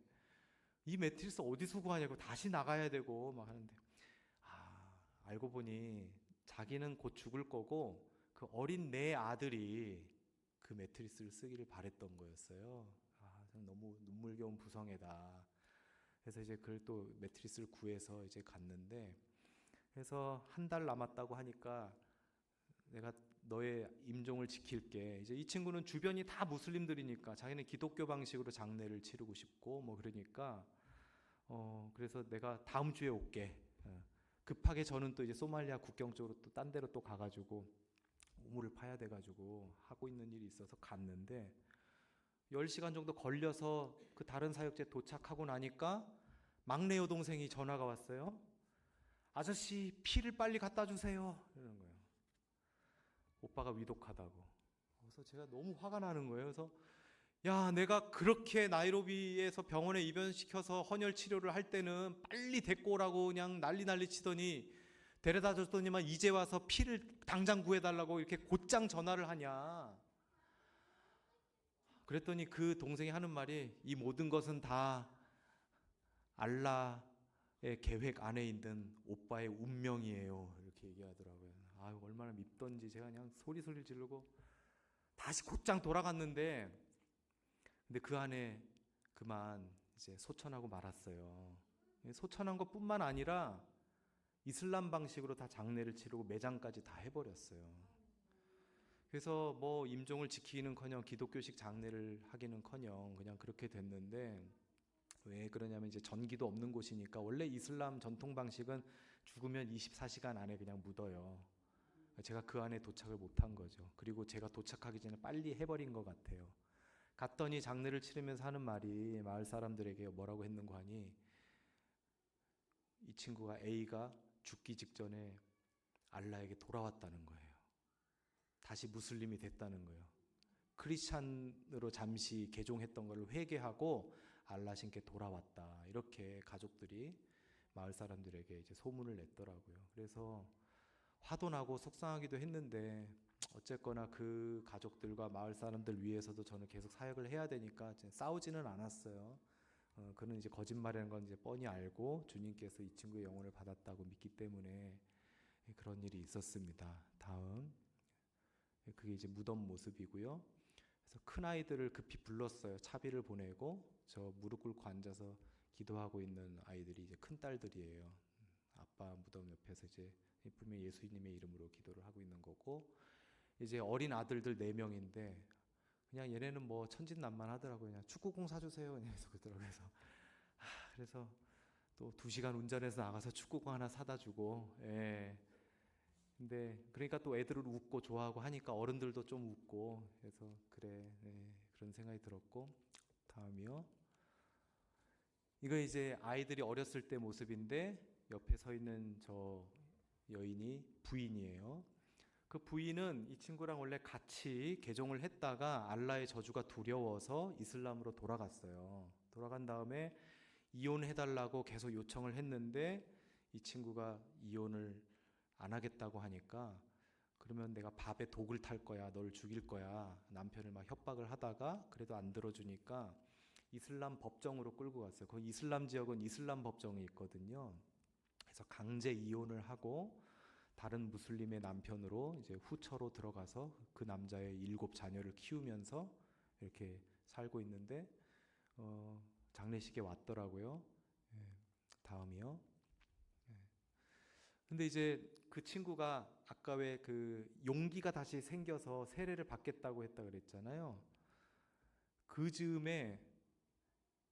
이 매트리스 어디서 구하냐고, 다시 나가야 되고 막 하는데, 알고 보니 자기는 곧 죽을 거고 그 어린 내 아들이 그 매트리스를 쓰기를 바랬던 거였어요. 저는 너무 눈물겨운 부성애다. 그래서 이제 그걸 또 매트리스를 구해서 이제 갔는데, 그래서 1달 남았다고 하니까 내가 너의 임종을 지킬게. 이제 이 친구는 주변이 다 무슬림들이니까 자기는 기독교 방식으로 장례를 치르고 싶고 뭐 그러니까 그래서 내가 다음 주에 올게. 급하게 저는 또 이제 소말리아 국경 쪽으로 또 딴 데로 또 가가지고 우물을 파야 돼가지고 하고 있는 일이 있어서 갔는데, 10시간 정도 걸려서 그 다른 사역지에 도착하고 나니까 막내 여동생이 전화가 왔어요. 아저씨 피를 빨리 갖다 주세요 이러는 거예요. 오빠가 위독하다고. 그래서 제가 너무 화가 나는 거예요. 그래서 야, 내가 그렇게 나이로비에서 병원에 입원시켜서 헌혈 치료를 할 때는 빨리 데리고 오라고 그냥 난리 치더니, 데려다 줬더니만 이제 와서 피를 당장 구해달라고 이렇게 곧장 전화를 하냐. 그랬더니 그 동생이 하는 말이, 이 모든 것은 다 알라의 계획 안에 있는 오빠의 운명이에요 이렇게 얘기하더라고요. 얼마나 밉던지 제가 그냥 소리 지르고 다시 곧장 돌아갔는데, 근데 그 안에 그만 이제 소천하고 말았어요. 소천한 것뿐만 아니라 이슬람 방식으로 다 장례를 치르고 매장까지 다 해버렸어요. 그래서 뭐 임종을 지키기는커녕 기독교식 장례를 하기는커녕 그냥 그렇게 됐는데, 왜 그러냐면 이제 전기도 없는 곳이니까, 원래 이슬람 전통 방식은 죽으면 24시간 안에 그냥 묻어요. 제가 그 안에 도착을 못한 거죠. 그리고 제가 도착하기 전에 빨리 해버린 것 같아요. 갔더니 장례를 치르면서 하는 말이, 마을 사람들에게 뭐라고 했는고 하니, 이 친구가 A가 죽기 직전에 알라에게 돌아왔다는 거예요. 다시 무슬림이 됐다는 거예요. 크리스찬으로 잠시 개종했던 것을 회개하고 알라 신께 돌아왔다. 이렇게 가족들이 마을 사람들에게 이제 소문을 냈더라고요. 그래서 화도 나고 속상하기도 했는데, 어쨌거나 그 가족들과 마을 사람들 위해서도 저는 계속 사역을 해야 되니까 싸우지는 않았어요. 그는 이제 거짓말이라는 건 이제 뻔히 알고 주님께서 이 친구의 영혼을 받았다고 믿기 때문에 그런 일이 있었습니다. 다음, 그게 이제 무덤 모습이고요. 그래서 큰 아이들을 급히 불렀어요. 차비를 보내고, 저 무릎 꿇고 앉아서 기도하고 있는 아이들이 이제 큰 딸들이에요. 아빠 무덤 옆에서 이제 분명히 예수님의 이름으로 기도를 하고 있는 거고, 이제 어린 아들들 4명인데 그냥 얘네는 뭐 천진난만하더라고요. 그냥 축구공 사주세요 그냥 계속 그러더라고요. 그래서 또 2시간 운전해서 나가서 축구공 하나 사다 주고, 근데 그러니까 또 애들을 웃고 좋아하고 하니까 어른들도 좀 웃고, 그래서 그래, 그런 생각이 들었고. 다음이요. 이거 이제 아이들이 어렸을 때 모습인데, 옆에 서 있는 저 여인이 부인이에요. 그 부인은 이 친구랑 원래 같이 개종을 했다가 알라의 저주가 두려워서 이슬람으로 돌아갔어요. 돌아간 다음에 이혼해달라고 계속 요청을 했는데 이 친구가 이혼을 안 하겠다고 하니까 그러면 내가 밥에 독을 탈 거야, 널 죽일 거야, 남편을 막 협박을 하다가 그래도 안 들어주니까 이슬람 법정으로 끌고 갔어요. 그 이슬람 지역은 이슬람 법정이 있거든요. 그래서 강제 이혼을 하고 다른 무슬림의 남편으로 이제 후처로 들어가서 그 남자의 7 자녀를 키우면서 이렇게 살고 있는데 장례식에 왔더라고요. 예, 다음이요. 예. 근데 이제 그 친구가 아까 왜 그 용기가 다시 생겨서 세례를 받겠다고 했다 그랬잖아요. 그 즈음에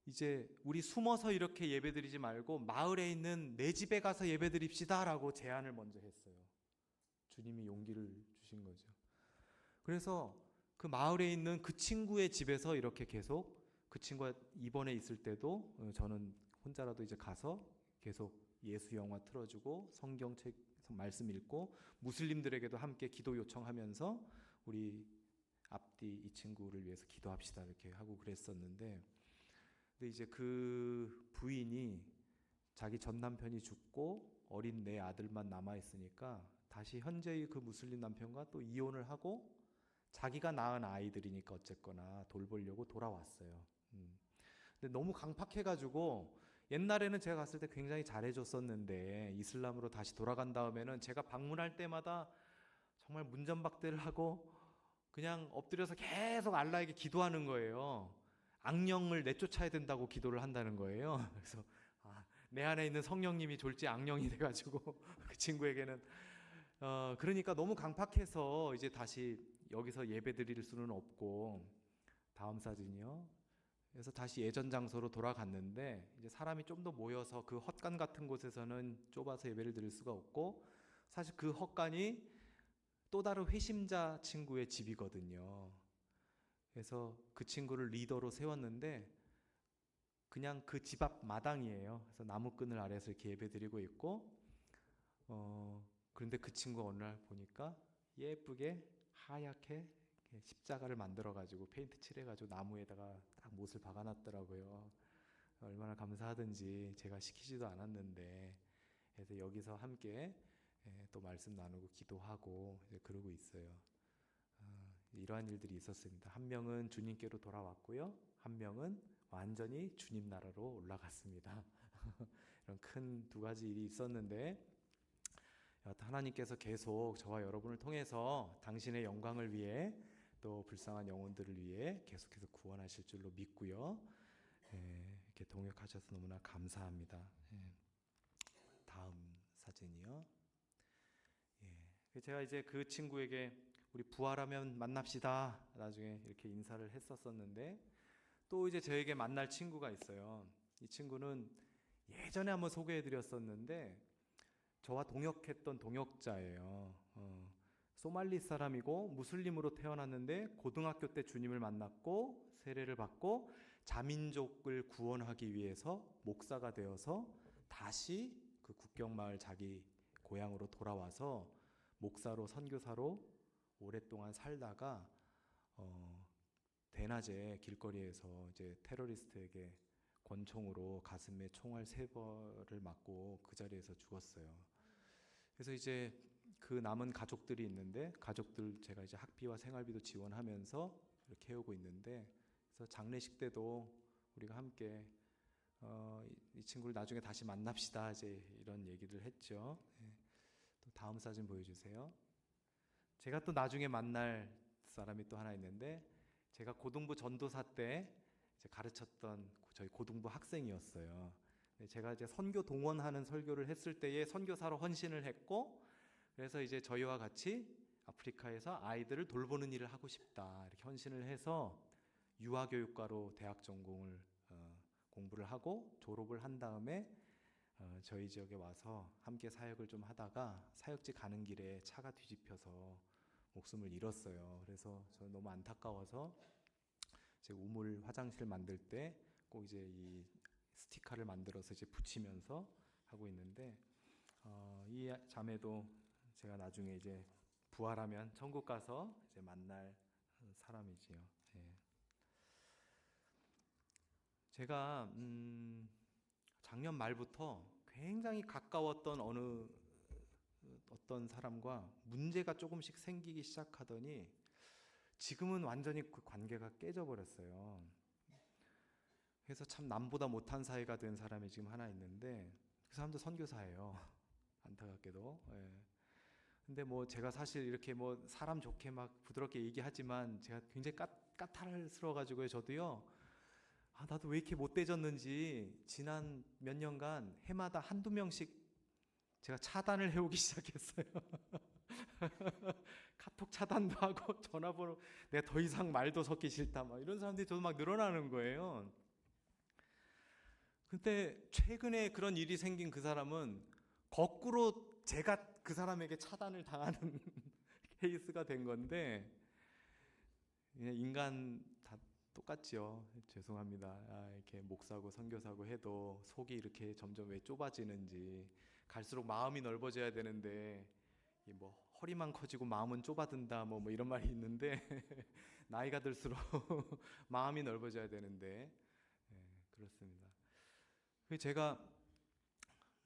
이제 우리 숨어서 이렇게 예배드리지 말고 마을에 있는 내 집에 가서 예배드립시다라고 제안을 먼저 했어요. 주님이 용기를 주신 거죠. 그래서 그 마을에 있는 그 친구의 집에서 이렇게 계속 그 친구가 입원해 있을 때도 저는 혼자라도 이제 가서 계속 예수 영화 틀어주고 성경책 말씀 읽고 무슬림들에게도 함께 기도 요청하면서 우리 앞뒤 이 친구를 위해서 기도합시다 이렇게 하고 그랬었는데 근데 이제 그 부인이 자기 전 남편이 죽고 어린 내 아들만 남아 있으니까 다시 현재의 그 무슬림 남편과 또 이혼을 하고 자기가 낳은 아이들이니까 어쨌거나 돌보려고 돌아왔어요. 근데 너무 강팍해가지고 옛날에는 제가 갔을 때 굉장히 잘해줬었는데 이슬람으로 다시 돌아간 다음에는 제가 방문할 때마다 정말 문전박대를 하고 그냥 엎드려서 계속 알라에게 기도하는 거예요. 악령을 내쫓아야 된다고 기도를 한다는 거예요. 그래서 내 안에 있는 성령님이 졸지 악령이 돼가지고 그 친구에게는 그러니까 너무 강팍해서 이제 다시 여기서 예배드릴 수는 없고 다음 사진이요. 그래서 다시 예전 장소로 돌아갔는데 이제 사람이 좀 더 모여서 그 헛간 같은 곳에서는 좁아서 예배를 드릴 수가 없고 사실 그 헛간이 또 다른 회심자 친구의 집이거든요. 그래서 그 친구를 리더로 세웠는데 그냥 그 집 앞 마당이에요. 그래서 나무끈을 아래서 이렇게 예배드리고 있고 그런데 그 친구가 어느 날 보니까 예쁘게 하얗게 십자가를 만들어가지고 페인트 칠해가지고 나무에다가 딱 못을 박아놨더라고요. 얼마나 감사하든지 제가 시키지도 않았는데 그래서 여기서 함께 또 말씀 나누고 기도하고 이제 그러고 있어요. 이러한 일들이 있었습니다. 한 명은 주님께로 돌아왔고요. 한 명은 완전히 주님 나라로 올라갔습니다. 이런 큰 2가지 일이 있었는데 하나님께서 계속 저와 여러분을 통해서 당신의 영광을 위해 또 불쌍한 영혼들을 위해 계속해서 구원하실 줄로 믿고요. 이렇게 동역하셔서 너무나 감사합니다. 다음 사진이요. 제가 이제 그 친구에게 우리 부활하면 만납시다 나중에 이렇게 인사를 했었었는데 또 이제 저에게 만날 친구가 있어요. 이 친구는 예전에 한번 소개해드렸었는데 저와 동역했던 동역자예요. 소말리 사람이고 무슬림으로 태어났는데 고등학교 때 주님을 만났고 세례를 받고 자민족을 구원하기 위해서 목사가 되어서 다시 그 국경마을 자기 고향으로 돌아와서 목사로 선교사로 오랫동안 살다가 대낮에 길거리에서 이제 테러리스트에게 권총으로 가슴에 총알 3발을 맞고 그 자리에서 죽었어요. 그래서 이제 그 남은 가족들이 있는데 가족들 제가 이제 학비와 생활비도 지원하면서 이렇게 해오고 있는데 그래서 장례식 때도 우리가 함께 이 친구를 나중에 다시 만납시다 이제 이런 얘기를 했죠. 또 다음 사진 보여주세요. 제가 또 나중에 만날 사람이 또 하나 있는데 제가 고등부 전도사 때 이제 가르쳤던 저희 고등부 학생이었어요. 제가 이제 선교 동원하는 설교를 했을 때에 선교사로 헌신을 했고 그래서 이제 저희와 같이 아프리카에서 아이들을 돌보는 일을 하고 싶다 이렇게 헌신을 해서 유아교육과로 대학 전공을 공부를 하고 졸업을 한 다음에 저희 지역에 와서 함께 사역을 좀 하다가 사역지 가는 길에 차가 뒤집혀서 목숨을 잃었어요. 그래서 저는 너무 안타까워서 제 우물 화장실 만들 때 꼭 이제 이 스티커를 만들어서 이제 붙이면서 하고 있는데 이 자매도 제가 나중에 이제 부활하면 천국 가서 이제 만날 사람이지요. 예. 제가 작년 말부터 굉장히 가까웠던 어떤 사람과 문제가 조금씩 생기기 시작하더니 지금은 완전히 그 관계가 깨져버렸어요. 그래서 참 남보다 못한 사이가 된 사람이 지금 하나 있는데 그 사람도 선교사예요. 안타깝게도. 예. 근데 뭐 제가 사실 이렇게 뭐 사람 좋게 막 부드럽게 얘기하지만 제가 굉장히 까탈스러워가지고요. 저도요. 나도 왜 이렇게 못돼졌는지 지난 몇 년간 해마다 한두 명씩 제가 차단을 해오기 시작했어요. 카톡 차단도 하고 전화번호 내가 더 이상 말도 섞기 싫다 막 이런 사람들이 저도 막 늘어나는 거예요. 근데 최근에 그런 일이 생긴 그 사람은 거꾸로 제가 그 사람에게 차단을 당하는 케이스가 된 건데 인간 다 똑같죠. 죄송합니다. 이렇게 목사고 선교사고 해도 속이 이렇게 점점 왜 좁아지는지 갈수록 마음이 넓어져야 되는데 뭐 허리만 커지고 마음은 좁아든다 뭐 이런 말이 있는데 나이가 들수록 마음이 넓어져야 되는데 그렇습니다. 제가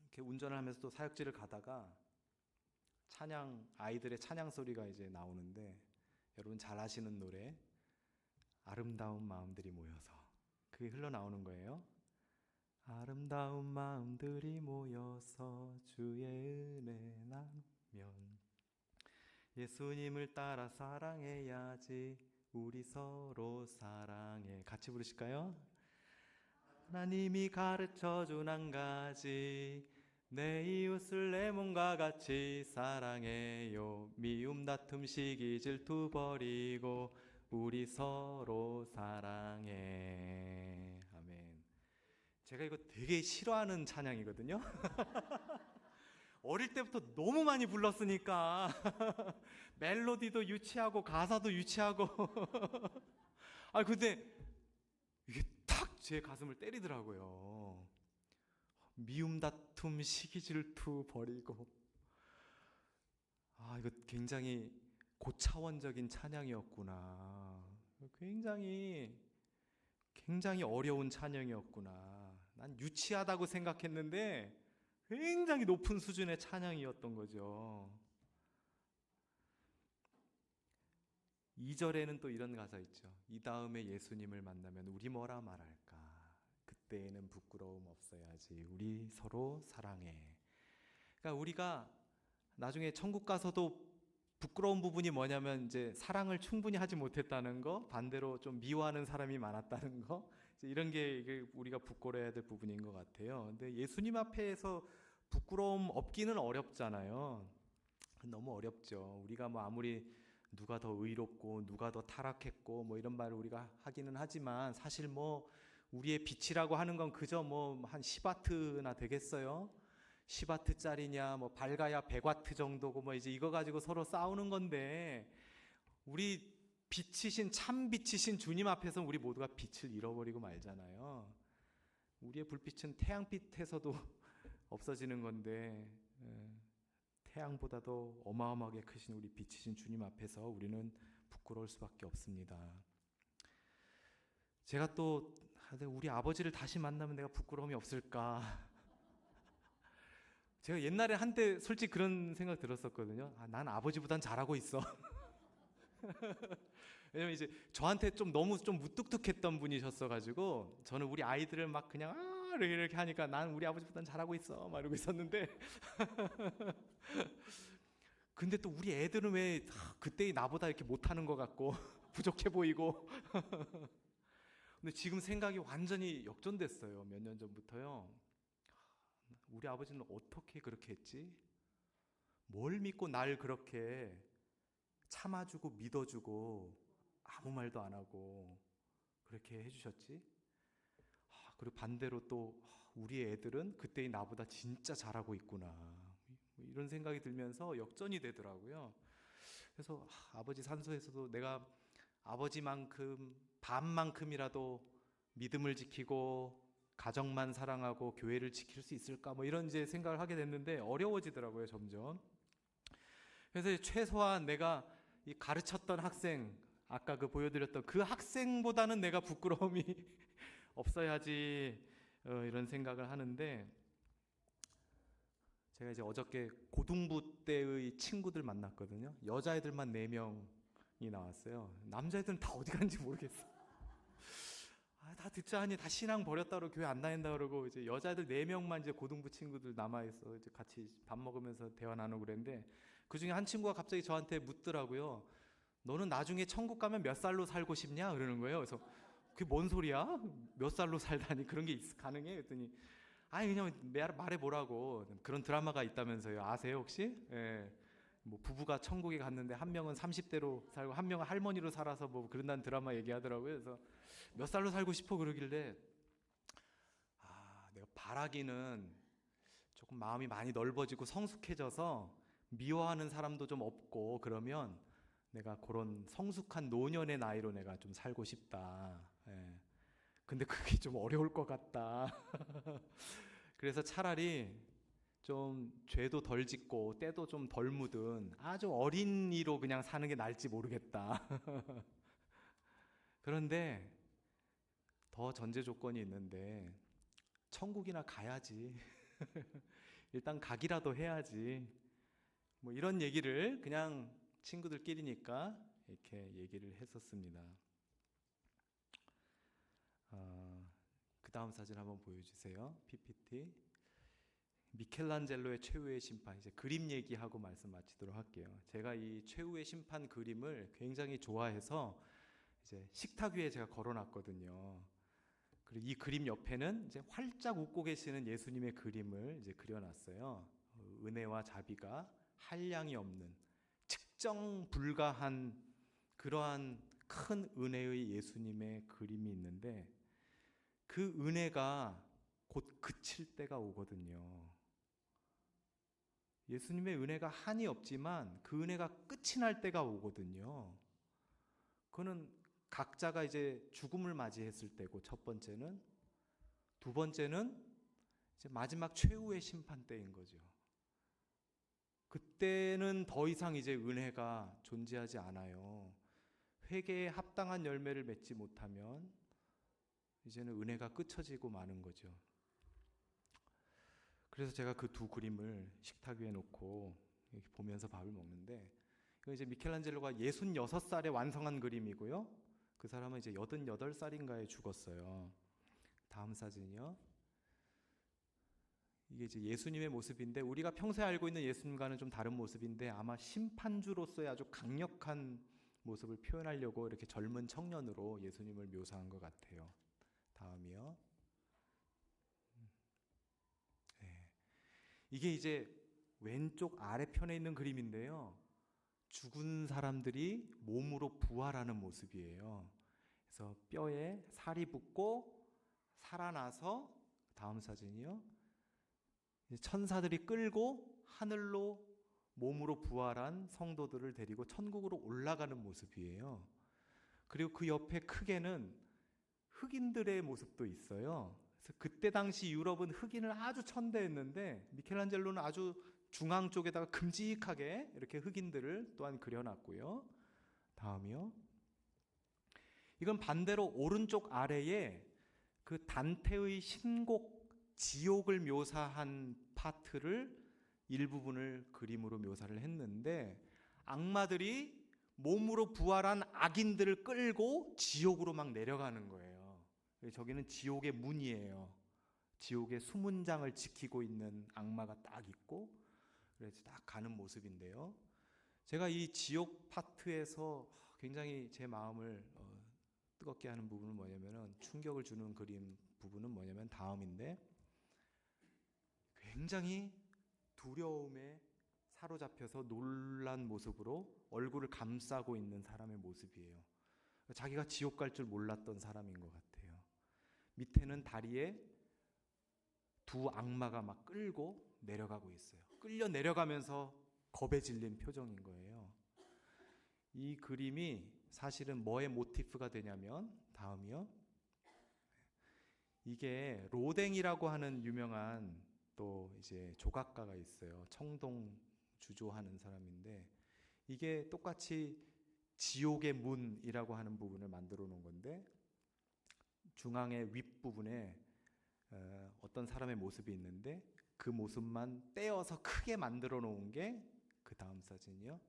이렇게 운전을 하면서 또 사역지를 가다가 아이들의 찬양 소리가 이제 나오는데 여러분 잘 아시는 노래 아름다운 마음들이 모여서 그게 흘러나오는 거예요. 아름다운 마음들이 모여서 주의 은혜 나누면 예수님을 따라 사랑해야지 우리 서로 사랑해. 같이 부르실까요? 하나님이 가르쳐준 한 가지 내 이웃을 내 몸과 같이 사랑해요. 미움 다툼 시기 질투 버리고 우리 서로 사랑해. 아멘. 제가 이거 되게 싫어하는 찬양이거든요. 어릴 때부터 너무 많이 불렀으니까 멜로디도 유치하고 가사도 유치하고 근데 이게 탁 제 가슴을 때리더라고요. 미움 다툼 시기 질투 버리고 이거 굉장히 고차원적인 찬양이었구나. 굉장히 어려운 찬양이었구나. 난 유치하다고 생각했는데 굉장히 높은 수준의 찬양이었던 거죠. 2절에는 또 이런 가사 있죠. 이 다음에 예수님을 만나면 우리 뭐라 말할까? 그때에는 부끄러움 없어야지. 우리 서로 사랑해. 그러니까 우리가 나중에 천국 가서도 부끄러운 부분이 뭐냐면 이제 사랑을 충분히 하지 못했다는 거, 반대로 좀 미워하는 사람이 많았다는 거, 이런 게 우리가 부끄러워야 될 부분인 것 같아요. 근데 예수님 앞에서 부끄러움 없기는 어렵잖아요. 너무 어렵죠. 우리가 뭐 아무리 누가 더 의롭고 누가 더 타락했고 뭐 이런 말을 우리가 하기는 하지만 사실 뭐 우리의 빛이라고 하는 건 그저 뭐 한 10와트나 되겠어요? 10와트짜리냐 뭐 밝아야 100와트 정도고 뭐 이제 이거 가지고 서로 싸우는 건데 우리 빛이신 참 빛이신 주님 앞에서 우리 모두가 빛을 잃어버리고 말잖아요. 우리의 불빛은 태양빛에서도 없어지는 건데 태양보다도 어마어마하게 크신 우리 빛이신 주님 앞에서 우리는 부끄러울 수밖에 없습니다. 제가 또 우리 아버지를 다시 만나면 내가 부끄러움이 없을까? 제가 옛날에 한때 솔직히 그런 생각 들었었거든요. 난 아버지보단 잘하고 있어. 왜냐면 이제 저한테 좀 너무 좀 무뚝뚝했던 분이셨어가지고 저는 우리 아이들을 막 그냥 이렇게 하니까 난 우리 아버지보단 잘하고 있어 막 이러고 있었는데 근데 또 우리 애들은 왜 그때 나보다 이렇게 못하는 것 같고 부족해 보이고 근데 지금 생각이 완전히 역전됐어요. 몇 년 전부터요. 우리 아버지는 어떻게 그렇게 했지? 뭘 믿고 날 그렇게 참아주고 믿어주고 아무 말도 안 하고 그렇게 해주셨지? 그리고 반대로 또 우리 애들은 그때의 나보다 진짜 잘하고 있구나 이런 생각이 들면서 역전이 되더라고요. 그래서 아버지 산소에서도 내가 아버지만큼 반만큼이라도 믿음을 지키고 가정만 사랑하고 교회를 지킬 수 있을까 뭐 이런 이제 생각을 하게 됐는데 어려워지더라고요 점점. 그래서 최소한 내가 이 가르쳤던 학생, 아까 그 보여드렸던 그 학생보다는 내가 부끄러움이 없어야지, 이런 생각을 하는데, 제가 이제 어저께 고등부 때의 친구들 만났거든요. 여자애들만 4명이 나왔어요. 남자애들은 다 어디 간지 모르겠어. 다 듣자 하니 다 신앙 버렸다 그러고 교회 안 다닌다 그러고, 이제 여자애들 4명만 이제 고등부 친구들 남아있어. 이제 같이 밥 먹으면서 대화 나누고 그랬는데, 그 중에 한 친구가 갑자기 저한테 묻더라고요. 너는 나중에 천국 가면 몇 살로 살고 싶냐? 그러는 거예요. 그래서 그게 뭔 소리야? 몇 살로 살다니, 그런 게 가능해? 그랬더니 아니 그냥 말해보라고. 그런 드라마가 있다면서요. 아세요 혹시? 예. 뭐 부부가 천국에 갔는데 한 명은 30대로 살고 한 명은 할머니로 살아서 뭐 그런다는 드라마 얘기하더라고요. 그래서 몇 살로 살고 싶어 그러길래, 내가 바라기는 조금 마음이 많이 넓어지고 성숙해져서 미워하는 사람도 좀 없고, 그러면 내가 그런 성숙한 노년의 나이로 내가 좀 살고 싶다. 예. 근데 그게 좀 어려울 것 같다. 그래서 차라리 좀 죄도 덜 짓고 때도 좀 덜 묻은 아주 어린이로 그냥 사는 게 나을지 모르겠다. 그런데 더 전제 조건이 있는데, 천국이나 가야지. 일단 가기라도 해야지. 뭐 이런 얘기를 그냥 친구들끼리니까 이렇게 얘기를 했었습니다. 그 다음 사진 한번 보여주세요. PPT. 미켈란젤로의 최후의 심판, 이제 그림 얘기하고 말씀 마치도록 할게요. 제가 이 최후의 심판 그림을 굉장히 좋아해서 이제 식탁 위에 제가 걸어놨거든요. 그리고 이 그림 옆에는 이제 활짝 웃고 계시는 예수님의 그림을 이제 그려놨어요. 은혜와 자비가 한량이 없는, 측정 불가한 그러한 큰 은혜의 예수님의 그림이 있는데, 그 은혜가 곧 그칠 때가 오거든요. 예수님의 은혜가 한이 없지만 그 은혜가 끝이 날 때가 오거든요. 그거는 각자가 이제 죽음을 맞이했을 때고, 첫 번째는. 두 번째는 이제 마지막 최후의 심판 때인 거죠. 그때는 더 이상 이제 은혜가 존재하지 않아요. 회개에 합당한 열매를 맺지 못하면 이제는 은혜가 끝쳐지고 마는 거죠. 그래서 제가 그 두 그림을 식탁 위에 놓고 이렇게 보면서 밥을 먹는데, 이거 이제 미켈란젤로가 66살에 완성한 그림이고요. 그 사람은 이제 88살인가에 죽었어요. 다음 사진이요. 이게 이제 예수님의 모습인데, 우리가 평소에 알고 있는 예수님과는 좀 다른 모습인데, 아마 심판주로서의 아주 강력한 모습을 표현하려고 이렇게 젊은 청년으로 예수님을 묘사한 것 같아요. 다음이요. 네. 이게 이제 왼쪽 아래편에 있는 그림인데요. 죽은 사람들이 몸으로 부활하는 모습이에요. 그래서 뼈에 살이 붙고 살아나서, 다음 사진이요. 천사들이 끌고 하늘로 몸으로 부활한 성도들을 데리고 천국으로 올라가는 모습이에요. 그리고 그 옆에 크게는 흑인들의 모습도 있어요. 그래서 그때 당시 유럽은 흑인을 아주 천대했는데, 미켈란젤로는 아주 중앙 쪽에다가 큼직하게 이렇게 흑인들을 또한 그려놨고요. 다음이요. 이건 반대로 오른쪽 아래에 그 단테의 신곡 지옥을 묘사한 파트를 일부분을 그림으로 묘사를 했는데, 악마들이 몸으로 부활한 악인들을 끌고 지옥으로 막 내려가는 거예요. 저기는 지옥의 문이에요. 지옥의 수문장을 지키고 있는 악마가 딱 있고, 그래서 딱 가는 모습인데요. 제가 이 지옥 파트에서 굉장히 제 마음을 뜨겁게 하는 부분은 뭐냐면은, 충격을 주는 그림 부분은 뭐냐면 다음인데, 굉장히 두려움에 사로잡혀서 놀란 모습으로 얼굴을 감싸고 있는 사람의 모습이에요. 자기가 지옥 갈 줄 몰랐던 사람인 것 같아요. 밑에는 다리에 두 악마가 막 끌고 내려가고 있어요. 끌려 내려가면서 겁에 질린 표정인 거예요. 이 그림이 사실은 뭐의 모티프가 되냐면, 다음이요. 이게 로댕이라고 하는 유명한 또 이제 조각가가 있어요. 청동 주조하는 사람인데, 이게 똑같이 지옥의 문이라고 하는 부분을 만들어 놓은 건데, 중앙의 윗부분에 어떤 사람의 모습이 있는데 그 모습만 떼어서 크게 만들어 놓은 게 그 다음 사진이요.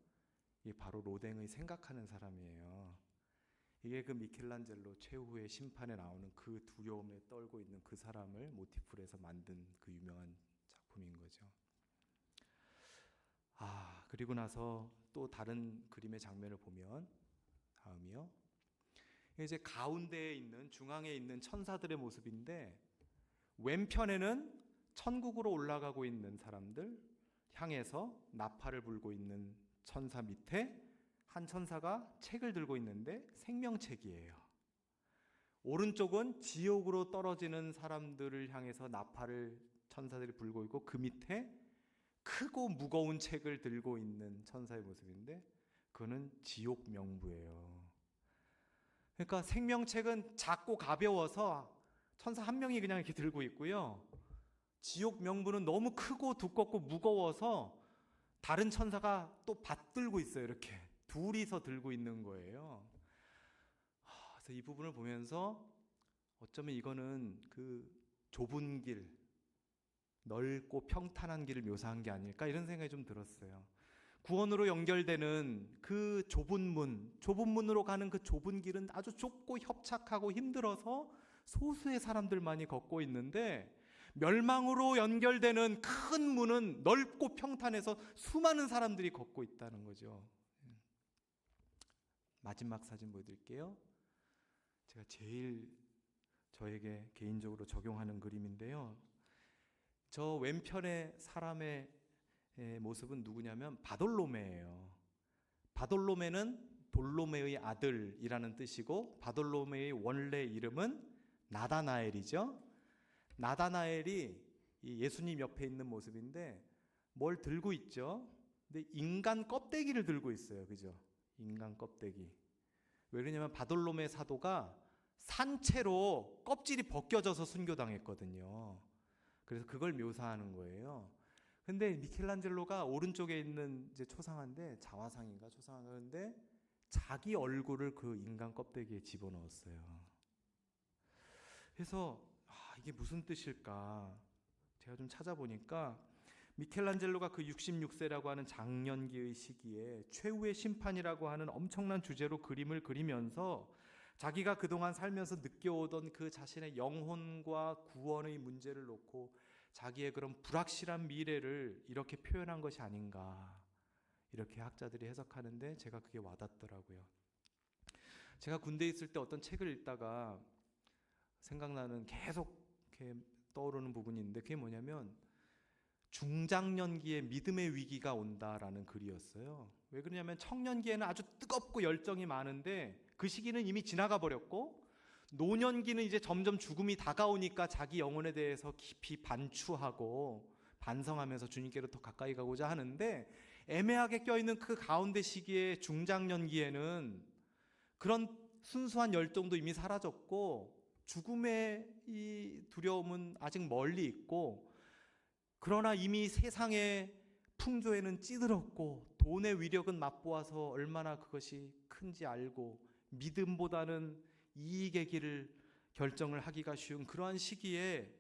이게 바로 로댕의 생각하는 사람이에요. 이게 그 미켈란젤로 최후의 심판에 나오는 그 두려움에 떨고 있는 그 사람을 모티프로 해서 만든 그 유명한 작품인 거죠. 그리고 나서 또 다른 그림의 장면을 보면, 다음이요. 이제 가운데에 있는, 중앙에 있는 천사들의 모습인데, 왼편에는 천국으로 올라가고 있는 사람들 향해서 나팔을 불고 있는 천사 밑에 한 천사가 책을 들고 있는데 생명책이에요. 오른쪽은 지옥으로 떨어지는 사람들을 향해서 나팔을 천사들이 불고 있고, 그 밑에 크고 무거운 책을 들고 있는 천사의 모습인데, 그거는 지옥 명부예요. 그러니까 생명책은 작고 가벼워서 천사 한 명이 그냥 이렇게 들고 있고요, 지옥 명부는 너무 크고 두껍고 무거워서 다른 천사가 또 받들고 있어요. 이렇게 둘이서 들고 있는 거예요. 그래서 이 부분을 보면서 어쩌면 이거는 그 좁은 길, 넓고 평탄한 길을 묘사한 게 아닐까, 이런 생각이 좀 들었어요. 구원으로 연결되는 그 좁은 문으로 가는 그 좁은 길은 아주 좁고 협착하고 힘들어서 소수의 사람들만이 걷고 있는데, 멸망으로 연결되는 큰 문은 넓고 평탄해서 수많은 사람들이 걷고 있다는 거죠. 마지막 사진 보여드릴게요. 제가 제일 저에게 개인적으로 적용하는 그림인데요, 저 왼편의 사람의 모습은 누구냐면 바돌로메예요. 바돌로메는 돌로메의 아들이라는 뜻이고, 바돌로메의 원래 이름은 나다나엘이죠. 나다나엘이 예수님 옆에 있는 모습인데 뭘 들고 있죠? 근데 인간 껍데기를 들고 있어요. 그죠? 인간 껍데기. 왜 그러냐면 바돌로메 사도가 산채로 껍질이 벗겨져서 순교당했거든요. 그래서 그걸 묘사하는 거예요. 근데 미켈란젤로가 오른쪽에 있는 이제 초상화인데, 자화상인가 초상화인데 자기 얼굴을 그 인간 껍데기에 집어넣었어요. 그래서 이게 무슨 뜻일까 제가 좀 찾아보니까, 미켈란젤로가 그 66세라고 하는 장년기의 시기에 최후의 심판이라고 하는 엄청난 주제로 그림을 그리면서 자기가 그동안 살면서 느껴오던 그 자신의 영혼과 구원의 문제를 놓고 자기의 그런 불확실한 미래를 이렇게 표현한 것이 아닌가, 이렇게 학자들이 해석하는데 제가 그게 와닿더라고요. 제가 군대에 있을 때 어떤 책을 읽다가 생각나는, 계속 이렇게 떠오르는 부분이 있는데, 그게 뭐냐면 중장년기에 믿음의 위기가 온다라는 글이었어요. 왜 그러냐면 청년기에는 아주 뜨겁고 열정이 많은데 그 시기는 이미 지나가 버렸고, 노년기는 이제 점점 죽음이 다가오니까 자기 영혼에 대해서 깊이 반추하고 반성하면서 주님께로 더 가까이 가고자 하는데, 애매하게 껴있는 그 가운데 시기에 중장년기에는 그런 순수한 열정도 이미 사라졌고, 죽음의 이 두려움은 아직 멀리 있고, 그러나 이미 세상의 풍조에는 찌들었고 돈의 위력은 맛보아서 얼마나 그것이 큰지 알고, 믿음보다는 이익의 길을 결정을 하기가 쉬운 그러한 시기에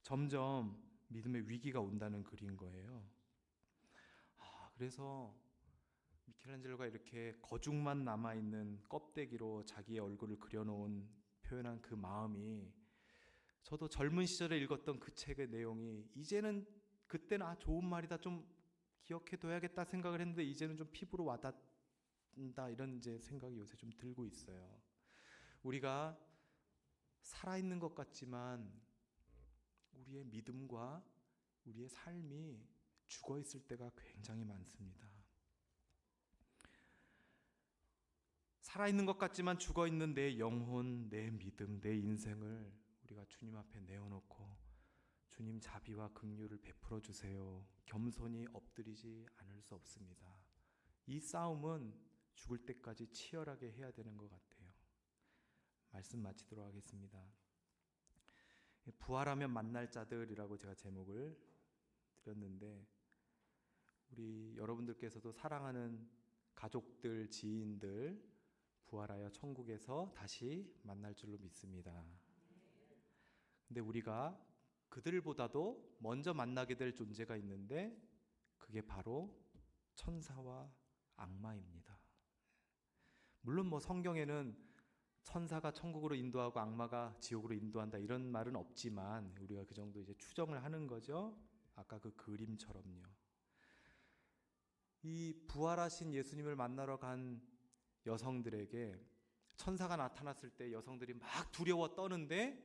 점점 믿음의 위기가 온다는 글인 거예요. 그래서 미켈란젤로가 이렇게 거죽만 남아있는 껍데기로 자기의 얼굴을 그려놓은, 표현한 그 마음이, 저도 젊은 시절에 읽었던 그 책의 내용이 이제는, 그때는 좋은 말이다, 좀 기억해둬야겠다 생각을 했는데 이제는 좀 피부로 와닿는다, 이런 이제 생각이 요새 좀 들고 있어요. 우리가 살아있는 것 같지만 우리의 믿음과 우리의 삶이 죽어있을 때가 굉장히 많습니다. 살아있는 것 같지만 죽어있는 내 영혼, 내 믿음, 내 인생을 우리가 주님 앞에 내어놓고 주님 자비와 긍휼을 베풀어 주세요, 겸손히 엎드리지 않을 수 없습니다. 이 싸움은 죽을 때까지 치열하게 해야 되는 것 같아요. 말씀 마치도록 하겠습니다. 부활하면 만날 자들이라고 제가 제목을 드렸는데, 우리 여러분들께서도 사랑하는 가족들, 지인들 부활하여 천국에서 다시 만날 줄로 믿습니다. 근데 우리가 그들보다도 먼저 만나게 될 존재가 있는데 그게 바로 천사와 악마입니다. 물론 성경에는 천사가 천국으로 인도하고 악마가 지옥으로 인도한다 이런 말은 없지만 우리가 그 정도 이제 추정을 하는 거죠. 아까 그 그림처럼요. 이 부활하신 예수님을 만나러 간 여성들에게 천사가 나타났을 때 여성들이 막 두려워 떠는데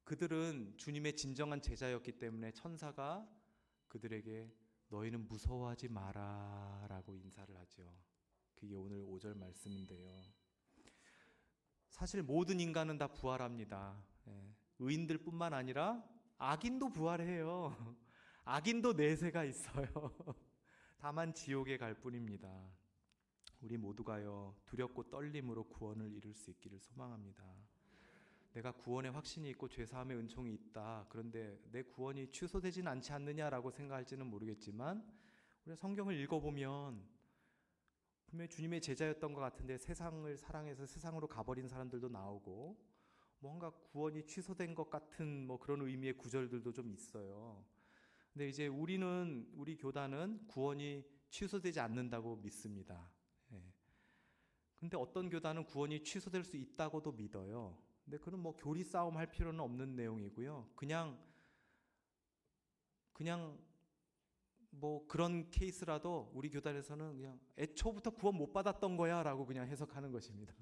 그들은 주님의 진정한 제자였기 때문에 천사가 그들에게 너희는 무서워하지 마라 라고 인사를 하죠. 그게 오늘 5절 말씀인데요. 사실 모든 인간은 다 부활합니다. 의인들 뿐만 아니라 악인도 부활해요. 악인도 내세가 있어요. 다만 지옥에 갈 뿐입니다. 우리 모두가요 두렵고 떨림으로 구원을 이룰 수 있기를 소망합니다. 내가 구원의 확신이 있고 죄사함의 은총이 있다. 그런데 내 구원이 취소되진 않지 않느냐라고 생각할지는 모르겠지만 우리가 성경을 읽어보면 분명히 주님의 제자였던 것 같은데 세상을 사랑해서 세상으로 가버린 사람들도 나오고 뭔가 구원이 취소된 것 같은 그런 의미의 구절들도 좀 있어요. 근데 이제 우리 교단은 구원이 취소되지 않는다고 믿습니다. 근데 어떤 교단은 구원이 취소될 수 있다고도 믿어요. 근데 그건 교리 싸움 할 필요는 없는 내용이고요. 그냥 그런 케이스라도 우리 교단에서는 그냥 애초부터 구원 못 받았던 거야 라고 그냥 해석하는 것입니다.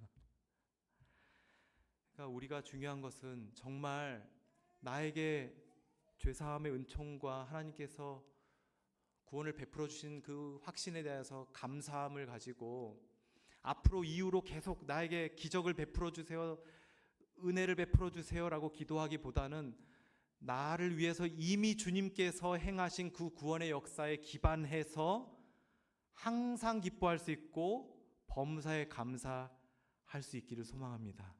그러니까 우리가 중요한 것은 정말 나에게 죄사함의 은총과 하나님께서 구원을 베풀어 주신 그 확신에 대해서 감사함을 가지고 앞으로 이후로 계속 나에게 기적을 베풀어 주세요, 은혜를 베풀어 주세요라고 기도하기보다는 나를 위해서 이미 주님께서 행하신 그 구원의 역사에 기반해서 항상 기뻐할 수 있고 범사에 감사할 수 있기를 소망합니다.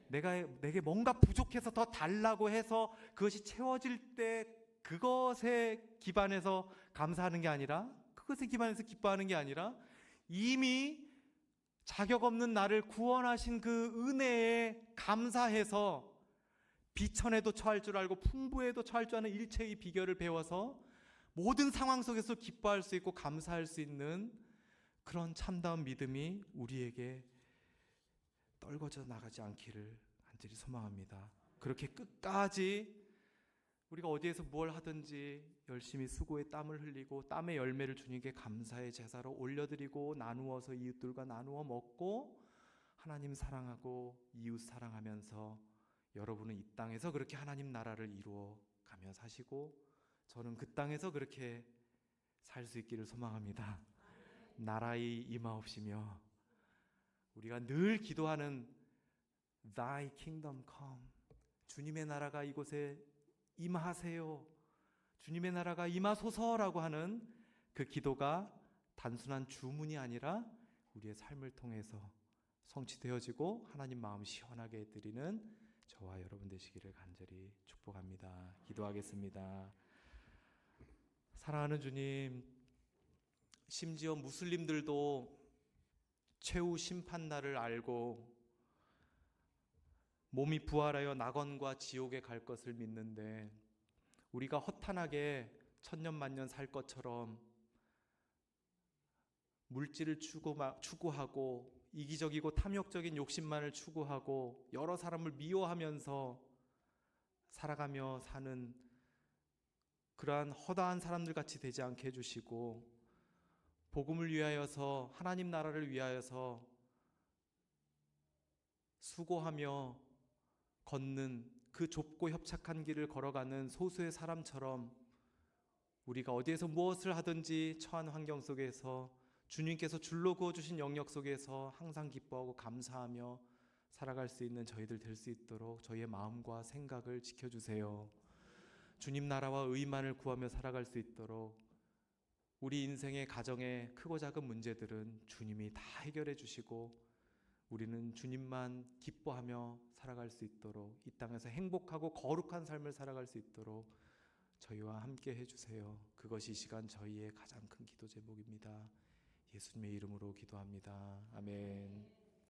내게 뭔가 부족해서 더 달라고 해서 그것이 채워질 때 그것에 기반해서 감사하는 게 아니라, 그것에 기반해서 기뻐하는 게 아니라 이미 자격 없는 나를 구원하신 그 은혜에 감사해서 비천에도 처할 줄 알고 풍부에도 처할 줄 아는 일체의 비결을 배워서 모든 상황 속에서 기뻐할 수 있고 감사할 수 있는 그런 참다운 믿음이 우리에게 떨궈져 나가지 않기를 간절히 소망합니다. 그렇게 끝까지 우리가 어디에서 뭘 하든지 열심히 수고에 땀을 흘리고 땀의 열매를 주님께 감사의 제사로 올려드리고 나누어서 이웃들과 나누어 먹고 하나님 사랑하고 이웃 사랑하면서 여러분은 이 땅에서 그렇게 하나님 나라를 이루어가며 사시고 저는 그 땅에서 그렇게 살 수 있기를 소망합니다. 나라의 임하옵시며 우리가 늘 기도하는 Thy kingdom come, 주님의 나라가 이곳에 임하세요, 주님의 나라가 임하소서라고 하는 그 기도가 단순한 주문이 아니라 우리의 삶을 통해서 성취되어지고 하나님 마음 시원하게 드리는 저와 여러분 되시기를 간절히 축복합니다. 기도하겠습니다. 사랑하는 주님, 심지어 무슬림들도 최후 심판날을 알고 몸이 부활하여 낙원과 지옥에 갈 것을 믿는데 우리가 허탄하게 천년만년 살 것처럼 물질을 추구하고 이기적이고 탐욕적인 욕심만을 추구하고 여러 사람을 미워하면서 살아가며 사는 그러한 허다한 사람들 같이 되지 않게 해주시고 복음을 위하여서 하나님 나라를 위하여서 수고하며 걷는 그 좁고 협착한 길을 걸어가는 소수의 사람처럼 우리가 어디에서 무엇을 하든지 처한 환경 속에서 주님께서 줄로 그어주신 영역 속에서 항상 기뻐하고 감사하며 살아갈 수 있는 저희들 될 수 있도록 저희의 마음과 생각을 지켜주세요. 주님 나라와 의만을 구하며 살아갈 수 있도록 우리 인생의 가정의 크고 작은 문제들은 주님이 다 해결해 주시고 우리는 주님만 기뻐하며 살아갈 수 있도록 이 땅에서 행복하고 거룩한 삶을 살아갈 수 있도록 저희와 함께 해주세요. 그것이 이 시간 저희의 가장 큰 기도 제목입니다. 예수님의 이름으로 기도합니다. 아멘.